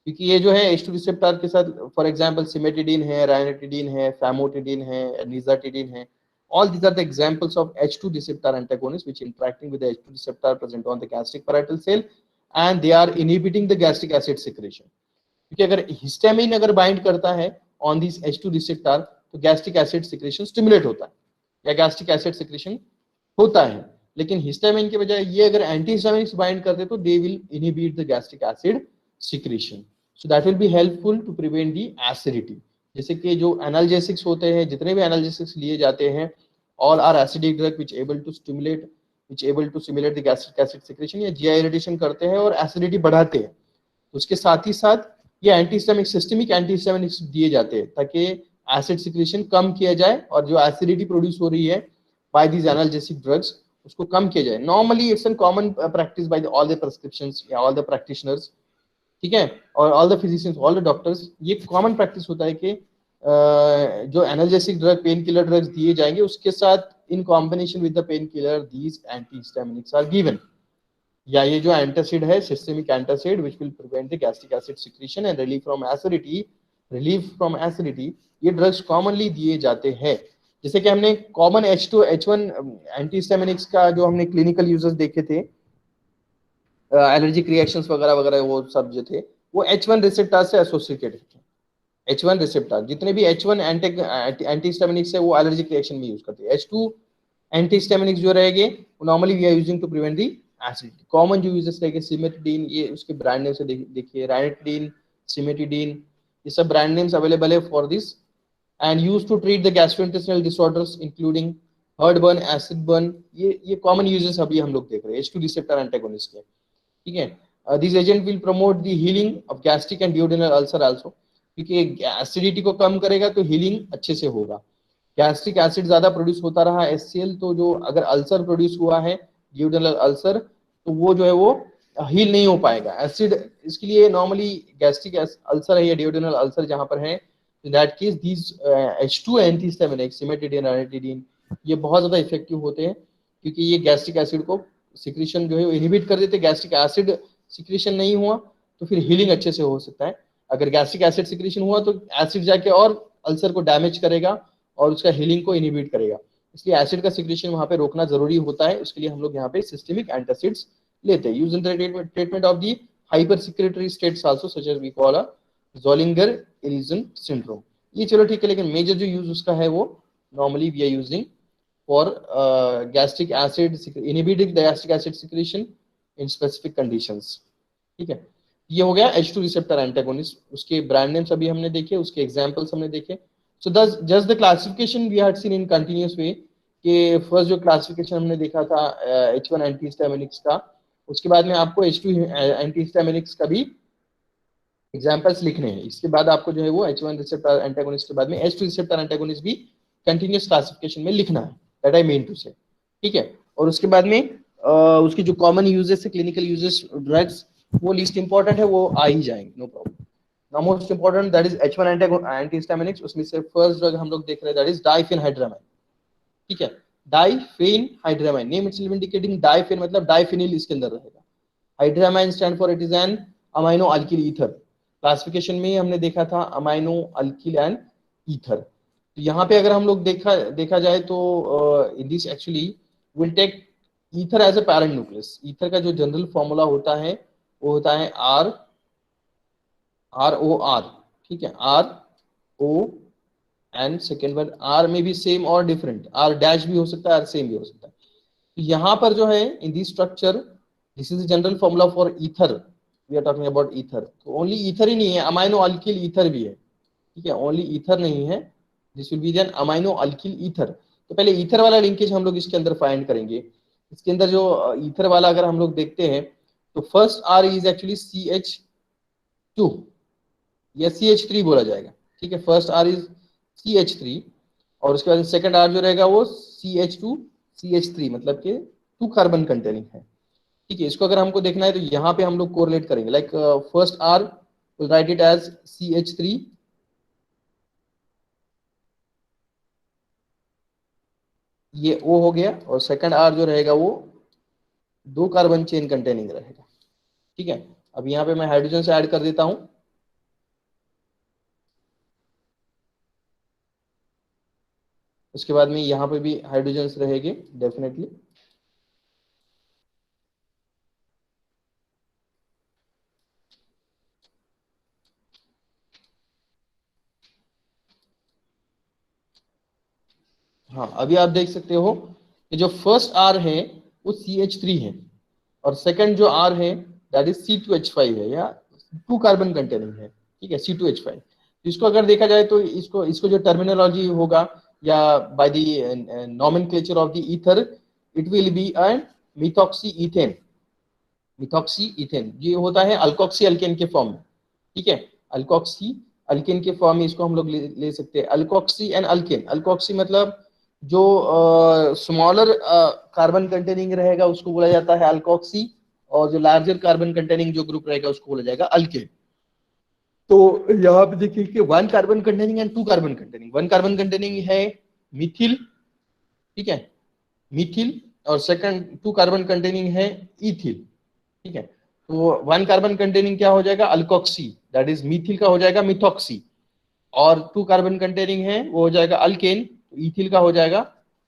Speaker 2: क्योंकि ये जो है H2 receptor के साथ फॉर एग्जांपल सिमेटिडीन है, रानिटिडीन है, फैमोटिडीन है, निजाटिडीन है, all these are the examples of H2 receptor antagonists which interacting with the H2 receptor present on the gastric parietal cell and they are inhibiting the gastric acid secretion, क्योंकि अगर histamine अगर bind करता है on this H2 receptor तो gastric acid secretion stimulate होता है या gastric acid secretion होता है, लेकिन हिस्टामिन के बजाय ये अगर एंटी हिस्टामिनिक्स बाइंड करते तो they will inhibit the gastric acid secretion, so that will be helpful to prevent the acidity. जैसे कि जो एनाल्जेसिक्स होते हैं, जितने भी एनाल्जेसिक्स लिए जाते हैं, all are acidic drug which able to stimulate the gastric acid secretion, या जीआई इरिटेशन करते हैं और एसिडिटी बढ़ाते हैं। उसके साथ ही साथ ये एंटीहिस्टामिक, सिस्टमिक एंटीहिस्टामिनिक्स दिए जाते हैं ताकि एसिड सिक्रेशन कम किया जाए और जो एसिडिटी प्रोड्यूस हो रही है बाय दीज एनाल्जेसिक ड्रग्स उसको कम किया जाए। Normally it's an common practice by all the prescriptions या ऑल द प्रैक्टिशनर्स, ठीक है, और all the physicians, all the doctors, ये कॉमन प्रैक्टिस होता है कि जो analgesic drug, pain killer drugs दिए जाएंगे उसके साथ in combination with the pain killer these antihistaminics are given, या ये जो एंटासिड है, systemic antacid which will prevent the gastric acid secretion and relief from acidity, ये ड्रग्स कॉमनली दिए जाते हैं। जैसे कि हमने कॉमन H2 H1 एंटीहिस्टामिनिक्स का जो हमने क्लिनिकल यूजेस देखे थे, एलर्जिक रिएक्शंस वगैरह वगैरह, वो सब जो थे वो H1 रिसेप्टर से एसोसिएटेड थे। H1 रिसेप्टर, जितने भी H1 एंटीहिस्टामिनिक्स है वो एलर्जिक रिएक्शन में यूज करते हैं। H2 एंटीहिस्टामिनिक्स जो रहेंगे normally we are using to prevent the acidity. Common जो यूजेस रहेंगे सिमेटिडीन, ये उसके ब्रांड नेम से देखिए, रानिटिडीन, सिमेटिडीन, ये सब ब्रांड नेम्स अवेलेबल है for this and used to treat the gastrointestinal disorders including heartburn, acid burn, ये कॉमन यूजेस अभी हम लोग देख रहे हैं H2 रिसेप्टर एंटागोनिस्ट के, ठीक है। This agent will promote the healing of gastric and duodenal ulcer also, क्योंकि एसिडिटी को कम करेगा तो हीलिंग अच्छे से होगा। गैस्ट्रिक एसिड ज्यादा प्रोड्यूस होता रहा HCl, तो जो अगर अल्सर प्रोड्यूस हुआ है, ड्यूडेनल अल्सर, तो वो जो है वो हील नहीं हो पाएगा। एसिड, इसके लिए नॉर्मली गैस्ट्रिक अल्सर है या ड्यूडेनल अल्सर जहां पर है, in that case these H2 antihistaminics, cimetidine, ranitidine, ये बहुत ज्यादा इफेक्टिव होते हैं क्योंकि ये गैस्ट्रिक एसिड को सिक्रेशन जो है वो इनहिबिट कर देते हैं। गैस्ट्रिक एसिड सिक्रेशन नहीं हुआ तो फिर हीलिंग अच्छे से हो सकता है। अगर गैस्ट्रिक एसिड सिक्रेशन हुआ तो एसिड जाके और अल्सर को डैमेज करेगा और उसका हीलिंग को इनहिबिट करेगा, इसलिए एसिड का सिक्रेशन वहां पे रोकना जरूरी होता है। उसके लिए हम लोग यहाँ पे सिस्टमिक एंटासिड्स लेते हैं, use in treatment of the hyper secretory states also such as we call a Zollinger Ellison syndrome. ये चलो ठीक है, लेकिन मेजर जो यूज उसका है वो normally we are using for gastric acid, inhibiting the gastric acid secretion in specific conditions, ठीक है। ये हो गया H2 रिसेप्टर एंटागोनिस्ट, उसके ब्रांड नेम्स अभी हमने देखे, उसके एग्जांपल्स हमने देखे। So thus just the classification we had seen in continuous way, कि फर्स्ट जो क्लासिफिकेशन हमने देखा था H1 एंटीहिस्टामिनिक्स का, उसके बाद में आपको H2 एंटीहिस्टामिनिक्स का भी एग्जांपल्स लिखने हैं। इसके बाद आपको जो है वो H1 रिसेप्टर एंटागोनिस्ट के बाद में H2 रिसेप्टर एंटागोनिस्ट भी कंटीन्यूअस क्लासिफिकेशन में लिखना है, दैट आई मीन टू से, ठीक है। और उसके बाद में उसके जो कॉमन यूजेस है, क्लिनिकल यूजेस ड्रग्स, वो लिस्ट इंपॉर्टेंट है, वो आ ही जाएंगे, no problem. Now most important that is H1 antihistaminics, उसमें से फर्स्ट ड्रग हम लोग देख रहे हैं that is diphenhydramine, ठीक है। diphenhydramine, name itself indicating, diphen मतलब डाइफेनिल इसके अंदर रहेगा, hydramine stand for it is an amino alkyl ether. Classification में ही हमने देखा था अमाइनो, अल्किल एंड ईथर। तो यहाँ पे अगर हम लोग देखा जाए तो in this actually will take ether as a parent nucleus. Ether का जो जनरल फॉर्मूला होता है वो होता है ROR, ठीक है, RO, सेकेंड वर्ड आर में भी सेम और डिफरेंट, आर डैश भी हो सकता है, आर सेम भी हो सकता है। तो यहाँ पर जो है in this structure this is the general formula for ether, we are talking about ether. तो ओनली ईथर ही नहीं है, अमाइनो अल्किल ईथर भी है, ठीक है, ओनली ईथर नहीं है, this will be then amino alkyl ether. तो पहले ईथर वाला लिंकेज हम लोग इसके अंदर फाइंड करेंगे। इसके अंदर जो ईथर वाला अगर हम लोग देखते हैं तो first are is actually CH2 या CH3 बोला जाएगा, ठीक है, फर्स्ट आर इज CH3 और उसके बाद सेकंड आर जो रहेगा वो CH2 CH3, मतलब कि 2 कार्बन कंटेनिंग है, ठीक है। इसको अगर हमको देखना है तो यहाँ पे हम लोग कोरिलेट करेंगे, like first R will write it as CH3, ये O हो गया, और सेकंड आर जो रहेगा वो 2 कार्बन चेन कंटेनिंग रहेगा, ठीक है। अब यहाँ पे मैं हाइड्रोजन से ऐड कर देता हूं, उसके बाद में यहाँ पे भी हाइड्रोजन रहेंगे डेफिनेटली। हाँ, अभी आप देख सकते हो कि जो फर्स्ट आर है वो CH3 है और सेकंड जो आर है दैट इज C2H5 है, या 2 कार्बन कंटेनिंग है, ठीक है, C2H5। इसको अगर देखा जाए तो इसको इसको जो टर्मिनोलॉजी होगा या by the nomenclature of the ether, it will be a methoxy ethane. Methoxy ethane ये होता है अल्कोक्सी अल्केन के फॉर्म में, ठीक है, अल्कोक्सी अल्केन के फॉर्म में इसको हम लोग ले सकते हैं। अल्कोक्सी एंड अल्केन, अल्कोक्सी मतलब जो स्मॉलर कार्बन कंटेनिंग रहेगा उसको बोला जाता है अल्कोक्सी, और जो लार्जर कार्बन कंटेनिंग जो ग्रुप रहेगा उसको बोला जाएगा अल्केन। तो यहाँ पे देखिए कि 1 carbon containing and 2 carbon containing, 1 carbon containing है मिथिल, ठीक है, मिथिल, और सेकंड 2 कार्बन कंटेनिंग है इथिल, ठीक है। तो 1 कार्बन कंटेनिंग क्या हो जाएगा अल्कोक्सी, दैट इज मिथिल का हो जाएगा मिथॉक्सी, और 2 कार्बन कंटेनिंग है वो हो जाएगा अल्केन, इथिल का हो जाएगा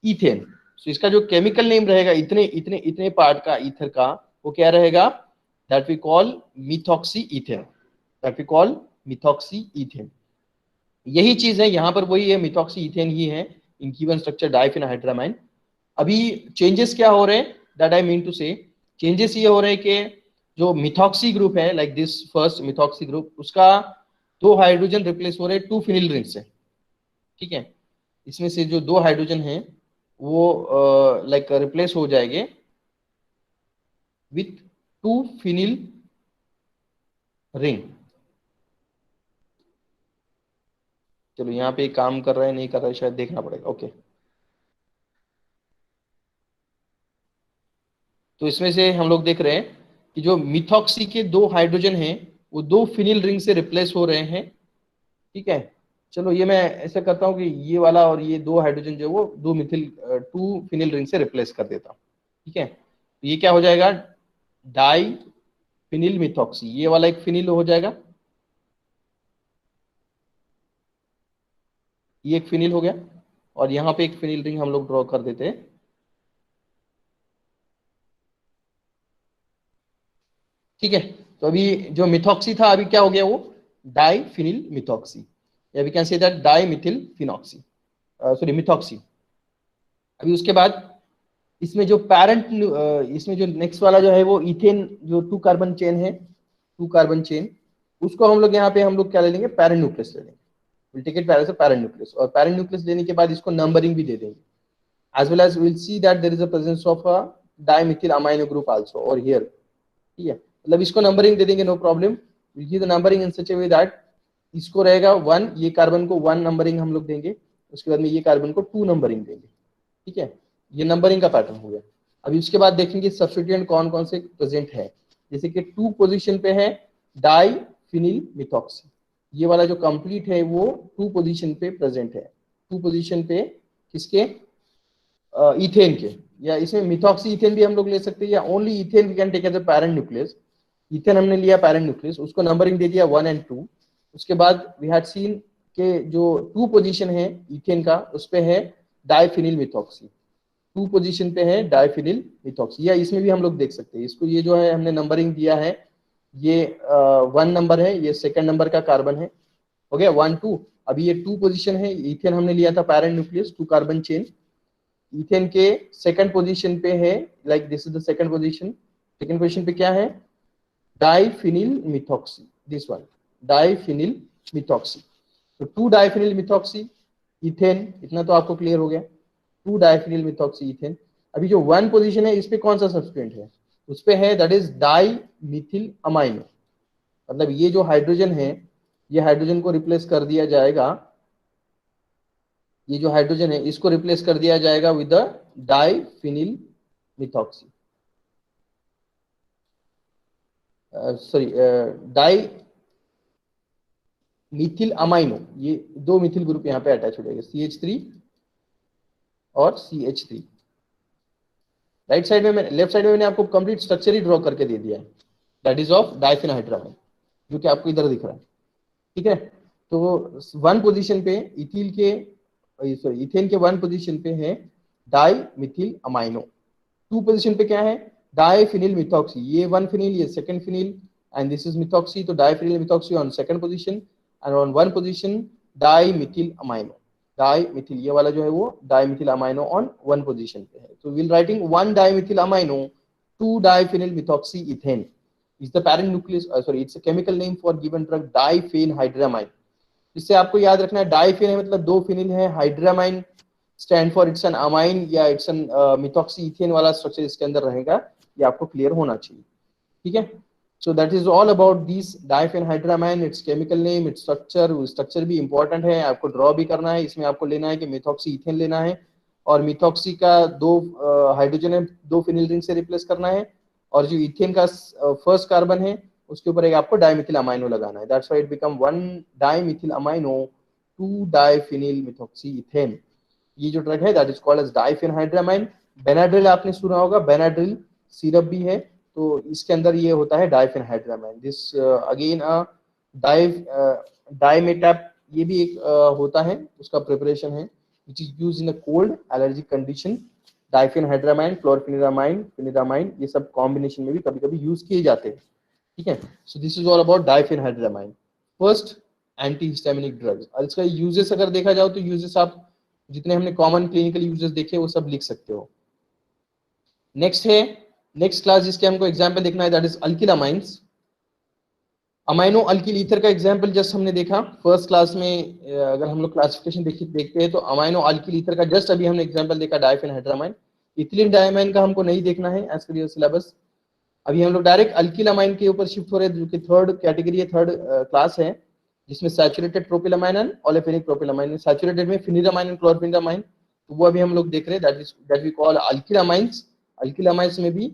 Speaker 2: इथेन। तो इसका जो केमिकल नेम रहेगा इतने इतने इतने पार्ट का ईथर का, वो क्या रहेगा, that we call methoxy ethane, that we call methoxy ethane. यही चीज है यहाँ पर, वही है, मिथॉक्सी इथेन ही है इन गिवन स्ट्रक्चर डाइफेनहाइड्रामाइन। अभी चेंजेस क्या हो रहे हैं, दैट आई मीन टू से, चेंजेस ये हो रहे हैं कि जो मिथॉक्सी ग्रुप है, like this first methoxy group, उसका 2 हाइड्रोजन रिप्लेस हो रहे हैं 2 फिनिल रिंग से, ठीक है। इसमें से जो 2 हाइड्रोजन हैं वो लाइक रिप्लेस हो जाएंगे विथ 2 फिनिल रिंग। चलो यहाँ पे काम कर रहा है नहीं कर रहा है शायद देखना पड़ेगा, ओके। तो इसमें से हम लोग देख रहे हैं कि जो मिथॉक्सी के 2 हाइड्रोजन हैं वो 2 फिनिल रिंग से रिप्लेस हो रहे हैं, ठीक है। चलो ये मैं ऐसा करता हूँ कि ये वाला और ये 2 हाइड्रोजन जो वो 2 फिनिल रिंग से रिप्लेस कर देता हूँ, ठीक है। तो ये क्या हो जाएगा, डाई फिनिल मिथॉक्सी, ये वाला एक फिनिल हो जाएगा, ये एक फिनिल हो गया, और यहाँ पे एक फिनिल रिंग हम लोग ड्रॉ कर देते हैं, ठीक है। तो अभी जो मिथॉक्सी था अभी क्या हो गया, वो डाई फिनिल मिथॉक्सी, या we can say that di methyl phenoxy, sorry methoxy. अभी उसके बाद इसमें जो पैरेंट, इसमें जो नेक्स्ट वाला जो है वो इथेन, जो 2 कार्बन चेन है, 2 कार्बन चेन, उसको हम लोग यहाँ पे हम लोग क्या ले लेंगे, पैरेंट न्यूक्लियस ले लेंगे, will take it as a parent nucleus, और पैरेंट न्यूक्लियस लेने के बाद इसको नंबरिंग भी दे देंगे, as well as we'll see that there is a presence of a dimethyl amino group also over here, ठीक है। मतलब इसको नंबरिंग दे देंगे, no problem, will give the numbering in such a way that इसको रहेगा 1, ये कार्बन को 1 नंबरिंग हम लोग देंगे, उसके बाद में ये कार्बन को 2 नंबरिंग देंगे, ठीक है। ये नंबरिंग का पैटर्न हो गया। अभी उसके बाद देखेंगे सब्स्टिट्यूएंट कौन कौन से प्रेजेंट है, जैसे कि 2 पोजीशन पे है डाई फिनिल मिथॉक्सी, ये वाला जो कंप्लीट है वो 2 पोजीशन पे प्रेजेंट है, 2 पोजीशन पे किसके, इथेन के, या इसमें मिथॉक्सी इथेन भी हम लोग ले सकते हैं, या only ethane we can take as a parent nucleus. Ethane हमने लिया पैरेंट न्यूक्लियस, उसको नंबरिंग दे दिया 1 एंड 2। उसके बाद वी हैड सीन के जो 2 पोजीशन है इथेन का, उस पे है डाइफिनिल मिथॉक्सी, 2 पोजीशन पे है डाइफिनिल मिथॉक्सी। या इसमें भी हम लोग देख सकते हैं इसको, ये जो है हमने नंबरिंग दिया है, ये 1 नंबर है, ये सेकंड नंबर का कार्बन है, हो गया 1 2। अभी ये 2 पोजीशन है, इथेन हमने लिया था parent nucleus 2 carbon chain, ethane के सेकंड पोजीशन पे है, like this is the second position, second position पे क्या है, डाइफिनिल मिथॉक्सी, दिस वन डाइफिनिल मिथॉक्सी। तो 2 डाइफिनिल मिथॉक्सी इथेन, इतना तो आपको क्लियर हो गया, 2 डाइफिनिल मिथॉक्सी इथेन। अभी जो 1 पोजीशन है इस पे कौन सा सब्सटेंट है, उस पे है that is di Mithil amino, मतलब ये जो हाइड्रोजन है, ये हाइड्रोजन को रिप्लेस कर दिया जाएगा, ये जो हाइड्रोजन है इसको रिप्लेस कर दिया जाएगा with the diphenyl methoxy, sorry die Mithil amino, ये 2 मिथिल ग्रुप यहाँ पे अटैच हो जाएगा, CH3 और CH3। राइट साइड में, लेफ्ट साइड में मैंने आपको कंप्लीट स्ट्रक्चर ही ड्रॉ करके दे दिया है, दैट इज ऑफ डाइफेनहाइड्रामाइन, जो कि आपको इधर दिख रहा है, ठीक है। तो 1 पोजीशन पे इथिल के, सॉरी इथेन के 1 पोजीशन पे है डाई मिथिल अमाइनो, 2 पोजीशन पे क्या है, डाइफिनिल मिथॉक्सी, ये 1 फिनिल, ये second phenyl, and this is methoxy, तो diphenyl methoxy on second position, and on 1 position di Mithil amino, di methyl ये वाला जो है वो di Mithil amino on 1 position पे है। तो will writing 1 di Mithil amino 2 diphenyl methoxy ethane is the parent nucleus, sorry it's a chemical name for given drug diphenhydramine। इससे आपको याद रखना है डाइफेन है मतलब 2 फिनिल है, hydramine stand for it's an amine या इट्स एन मिथॉक्सी इथेन वाला स्ट्रक्चर इसके अंदर रहेगा, ये आपको क्लियर होना चाहिए, ठीक है। So that is all about this डाइफेनहाइड्रामाइन, it's chemical name, its structure, structure भी इंपॉर्टेंट है, आपको ड्रॉ भी करना है, इसमें आपको लेना है कि मिथॉक्सी इथेन लेना है, और मिथॉक्सी का 2 हाइड्रोजन है 2 फिनिल रिंग से रिप्लेस करना है, और जो इथेन का फर्स्ट कार्बन है उसके ऊपर एक आपको डाइमिथिल अमाइनो लगाना है, that's why it become 1 dimethyl amino 2 diphenyl methoxy ethane. ये जो ड्रग है that is called as diphenhydramine. Benadryl आपने सुना होगा, बेनाड्रिल सिरप भी है, तो इसके अंदर ये होता है डाइफेनहाइड्रामाइन। दिस अगेन डाइमेटैप, ये भी एक होता है, उसका प्रिपरेशन है which is used in a cold allergic condition. डाइफेनहाइड्रामाइन, chlorpheniramine, pheniramine, ये सब कॉम्बिनेशन में भी कभी-कभी यूज किए जाते हैं, ठीक है। So this is all about डाइफेनहाइड्रामाइन, first antihistaminic drugs. और इसका यूजेस अगर देखा जाओ तो यूजेस आप जितने हमने कॉमन क्लिनिकल यूजेस देखे वो सब लिख सकते हो। नेक्स्ट है, नेक्स्ट क्लास जिसके हमको एग्जांपल देखना है that is alkylamines. Amino alkyl ether का एग्जांपल जस्ट हमने देखा फर्स्ट क्लास में, अगर हम लोग क्लासिफिकेशन देखते हैं तो अमाइनो अल्किल ईथर का जस्ट अभी हमने एग्जांपल देखा डाइफेनहाइड्रामाइन। इथिलीन डायमाइन का हमको नहीं देखना है एज पर योर सिलेबस, अभी हम लोग डायरेक्ट अल्किलामाइन के ऊपर शिफ्ट हो रहे हैं, जो कि थर्ड कैटेगरी है, थर्ड क्लास है, जिसमें सैचुरेटेड प्रोपिलामाइन एंड ओलेफेनिक प्रोपिलामाइन, सैचुरेटेड में फिनिरामाइन एंड क्लोरफेनिरामाइन, तो वो अभी हम लोग देख रहे हैं, दैट वी कॉल अल्किलामाइंस। अल्किलामाइंस में भी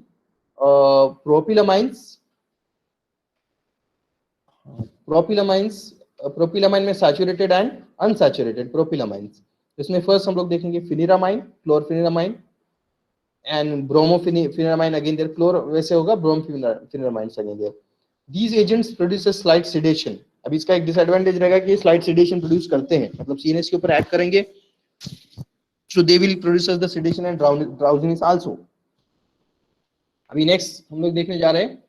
Speaker 2: प्रोपिलामाइन में सैचुरेटेड एंड अनसैचुरेटेड प्रोपिलामाइंस। इसमें फर्स्ट हम लोग देखेंगे pheniramine, chlorpheniramine and brompheniramine, again there chlor वैसे होगा, brompheniramine again there. These agents produce a slight sedation। अब इसका एक डिसएडवांटेज रहेगा कि स्लाइड सेडेशन प्रोड्यूस करते हैं, मतलब सीएनएस के ऊपर एक्ट करेंगे, so they will produce the sedation and drowsiness also। अभी नेक्स्ट हम लोग देखने जा रहे हैं,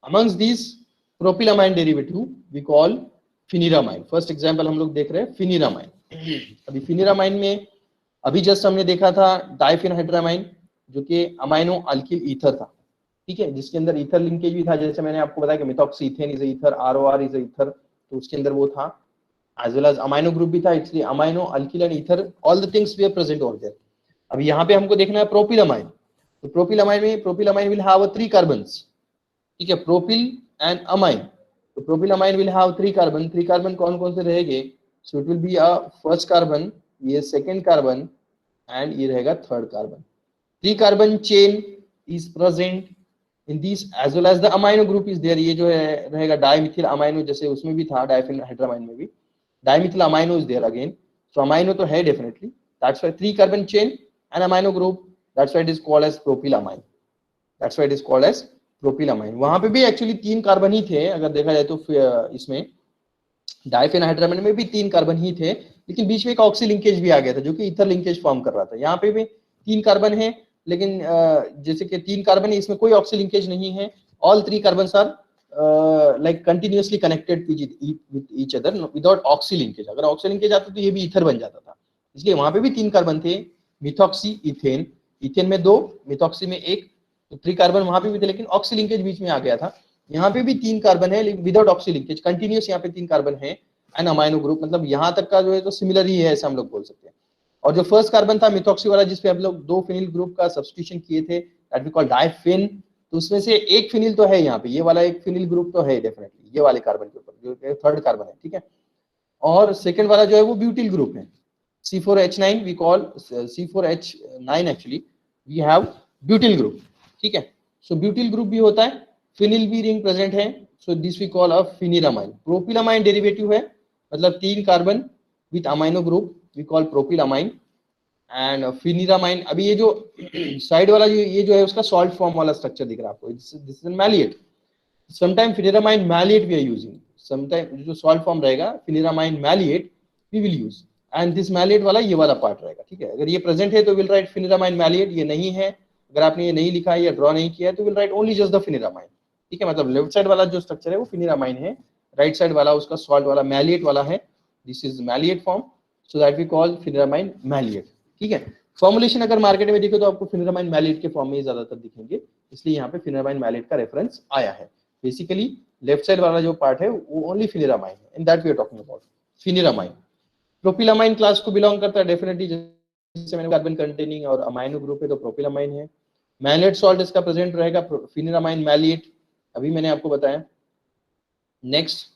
Speaker 2: amongst these propylamine derivative we call pheniramine. First example हम लोग देख रहे हैं फिनिरामाइन। अभी फिनिरामाइन में अभी जस्ट हमने देखा था डाइफेनहाइड्रामाइन, जो कि अमाइनो अल्किल ईथर था, ठीक है, जिसके अंदर ईथर लिंकेज भी था, जैसे मैंने आपको बताया कि methoxy ethane is ether, ROR is ether, तो उसके अंदर वो था, as well as amino group भी था, इसलिए amino alkyl and ether all the things we are present over there. अब यहाँ पे हमको देखना है प्रोपिलामाइन, तो प्रोपिलामाइन में प्रोपिलामाइन विल हैव 3 कार्बन्स, ठीक है, प्रोपिल एंड अमाइन। तो प्रोपिलामाइन विल हैव 3 कार्बन, 3 कार्बन कौन कौन से रहेंगे, so it will be a first carbon, ये सेकंड कार्बन एंड ये रहेगा third carbon. 3 carbon chain is present in these as well as the amino group is there। ये जो है रहेगा डाइमिथिल अमाइनो, जैसे उसमें भी था डाइफेनहाइड्रामाइन में भी dimethyl amino is there again, so amino तो है definitely, that's why 3 carbon chain and amino group, that's why it is called as propylamine, that's why it is called as propylamine, वहां पे भी एक्चुअली 3 कार्बन ही थे, अगर देखा जाए तो इसमें डाइफेनहाइड्रामाइन में भी 3 कार्बन ही थे, लेकिन बीच में एक ऑक्सी लिंकेज भी आ गया था जो कि ईथर लिंकेज फॉर्म कर रहा था। यहाँ पे भी 3 कार्बन है, लेकिन जैसे कि 3 कार्बन है, इसमें कोई ऑक्सी लिंकेज नहीं है। All 3 carbons are like continuously connected with each other without oxy linkage. अगर ऑक्सी लिंकेज आता तो ये भी ईथर बन जाता था, इसलिए वहां पे भी 3 कार्बन थे। मिथॉक्सी इथेन, इथेन में 2, मिथॉक्सी में 1, तो 3 कार्बन वहां पे भी थे, लेकिन ऑक्सी लिंकेज बीच में आ गया था। यहाँ पे भी 3 कार्बन है विदाउट ऑक्सी लिंकेज, कंटिन्यूस यहाँ पे 3 कार्बन है एन अमाइनो ग्रुप, मतलब यहाँ तक का जो है तो सिमिलर ही है, ऐसा हम लोग बोल सकते हैं। और जो फर्स्ट कार्बन था मिथॉक्सी वाला, जिसपे हम लोग 2 फिनिल ग्रुप का सब्स्टिट्यूशन किए थे, दैट वी कॉल डाइफेन, तो उसमें से एक फिनिल तो है यहाँ पे, ये वाला एक फिनिल ग्रुप तो है डेफिनेटली ये वाले कार्बन के ऊपर, जो थर्ड कार्बन है, ठीक है। और सेकंड वाला जो है वो ब्यूटिल ग्रुप है, C4H9 we call C4H9 actually we have butyl group, ठीक है। सो ब्यूटिल ग्रुप भी होता है, फिनिल भी रिंग प्रेजेंट है, so this we call a pheniramine. Propylamine derivative है, मतलब 3 carbon with amino group we call propylamine and pheniramine. अभी ये जो साइड वाला ये जो है उसका सॉल्ट फॉर्म वाला स्ट्रक्चर दिख रहा है आपको, this is maleate. Sometime pheniramine maleate we are using, sometime जो सॉल्ट फॉर्म रहेगा pheniramine maleate we will use, and this maleate वाला ये वाला पार्ट रहेगा, ठीक है। अगर ये प्रेजेंट है तो विल राइट फिनिलामाइन मैलिएट, ये नहीं है, अगर आपने ये नहीं लिखा है या ड्रॉ नहीं किया है तो will write only just the pheniramine, ठीक है। मतलब लेफ्ट साइड वाला जो स्ट्रक्चर है वो फिनिलामाइन है, राइट साइड वाला उसका सॉल्ट वाला मैलिएट वाला है, this is maleate form, so that we call pheniramine maleate, ठीक है। फॉर्मुलेशन अगर मार्केट में दिखे तो आपको फिनिलामाइन मैलिएट के फॉर्म में ज्यादातर दिखेंगे, इसलिए यहाँ पे फिनिलामाइन मैलिएट का रेफरेंस आया है। बेसिकली लेफ्ट साइड वाला जो पार्ट है वो ओनली फिनिलामाइन है, in that we are talking about pheniramine. Propylamine class को बिलोंग करता है डेफिनेटली, जैसे मैंने कार्बन कंटेनिंग और अमाइनो ग्रुप है तो प्रोपिलामाइन है। मैलेट सॉल्ट इसका प्रेजेंट रहेगा, फिनिलामाइन मैलिएट, अभी मैंने आपको बताया। नेक्स्ट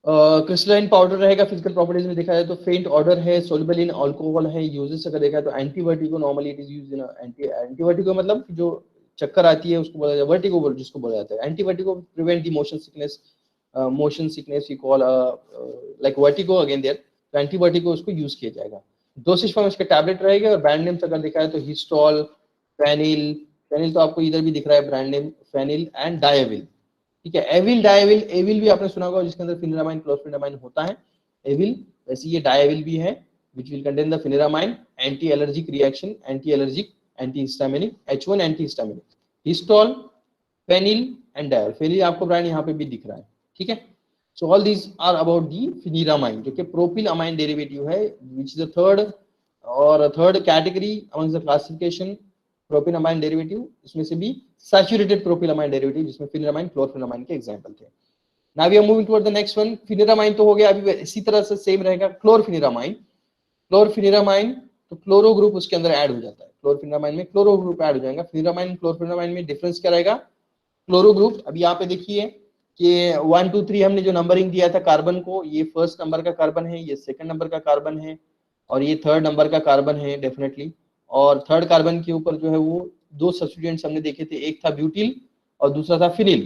Speaker 2: क्रिस्टलाइन पाउडर रहेगा, फिजिकल प्रॉपर्टीज में देखा जाए तो फेंट ऑर्डर है, सोल्युबल इन अल्कोहल है। यूजेस अगर देखा तो antivertigo, normally it is used in antivertigo मतलब जो चक्कर आती है उसको बोला जाता है वर्टिगो, जिसको बोला जाता है antivertigo, prevent the motion sickness we call like vertigo again there, तो एंटीवर्टिगो उसको यूज किया जाएगा। डोसेज फॉर्म इसके टैबलेट रहेगा, और ब्रांड नेम्स अगर देखा है तो हिस्टॉल, फेनिल, फेनिल तो आपको इधर भी दिख रहा है ब्रांड नेम, फेनिल एंड डायविल, ठीक है। एविल, डायविल, एविल भी आपने सुना होगा जिसके अंदर फिनिलामाइन क्लोरफेनामाइन होता है, एविल, वैसे ये डायविल भी है which will contain the pheniramine, anti allergic reaction, anti allergic, anti histaminic, H1 anti histaminic, histol, phenyl and dial, phenyl आपको ब्रांड यहाँ पे भी दिख रहा है, ठीक है। So all these are about the pheniramine, जो कि प्रोपिल अमाइन डेरिवेटिव है, which is the third category among the classification propylamine derivative, इसमें से भी सैचुरेटेड प्रोपिलामाइन डेरिवेटिव, जिसमें फिनिलामाइन, क्लोरफेनामाइन के एग्जांपल थे। Now we are moving toward the next one, pheniramine तो हो गया, अभी इसी तरह से सेम रहेगा क्लोरफेनामाइन। क्लोरफेनामाइन तो क्लोरो ग्रुप उसके अंदर ऐड हो जाता है, क्लोरफेनामाइन में क्लोरो ग्रुप ऐड हो जाएगा। फिनिलामाइन क्लोरफेनामाइन में डिफरेंस क्या रहेगा, क्लोरो ग्रुप। अभी यहाँ पे देखिए कि 1 2 3 हमने जो नंबरिंग दिया था कार्बन को, ये फर्स्ट नंबर का कार्बन है, ये सेकंड नंबर का कार्बन है, और ये थर्ड नंबर का कार्बन है डेफिनेटली। और थर्ड कार्बन के ऊपर जो है वो 2 सब्स्टिट्यूएंट्स हमने देखे थे, एक था ब्यूटिल और दूसरा था फिनिल।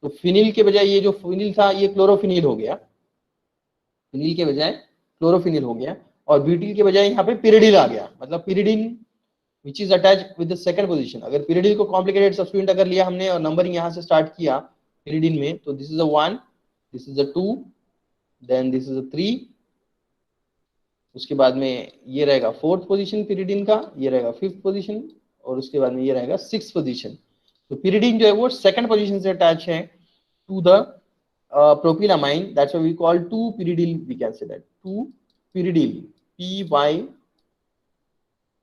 Speaker 2: तो फिनिल के बजाय ये जो फिनिल था ये क्लोरोफिनिल हो गया, फिनिल के बजाय क्लोरोफिनिल हो गया, और ब्यूटिल के बजाय यहाँ पे पिरिडिल आ गया, मतलब pyridine which is attach with the second position. अगर पिरिडिल को कॉम्प्लिकेटेड सब्स्टिट्यूएंट अगर लिया हमने और नंबरिंग यहाँ से स्टार्ट किया पिरिडिन में, तो this is a 1, this is a 2, then this is a 3, उसके बाद में ये रहेगा 4th पोजीशन पिरिडिन का, ये रहेगा 5th पोजीशन, और उसके बाद में ये रहेगा 6th पोजीशन। तो पिरिडिन जो है वो सेकंड पोजीशन से अटैच है to the propylamine, that's why we call 2 pyridyl, we can say that 2 pyridyl,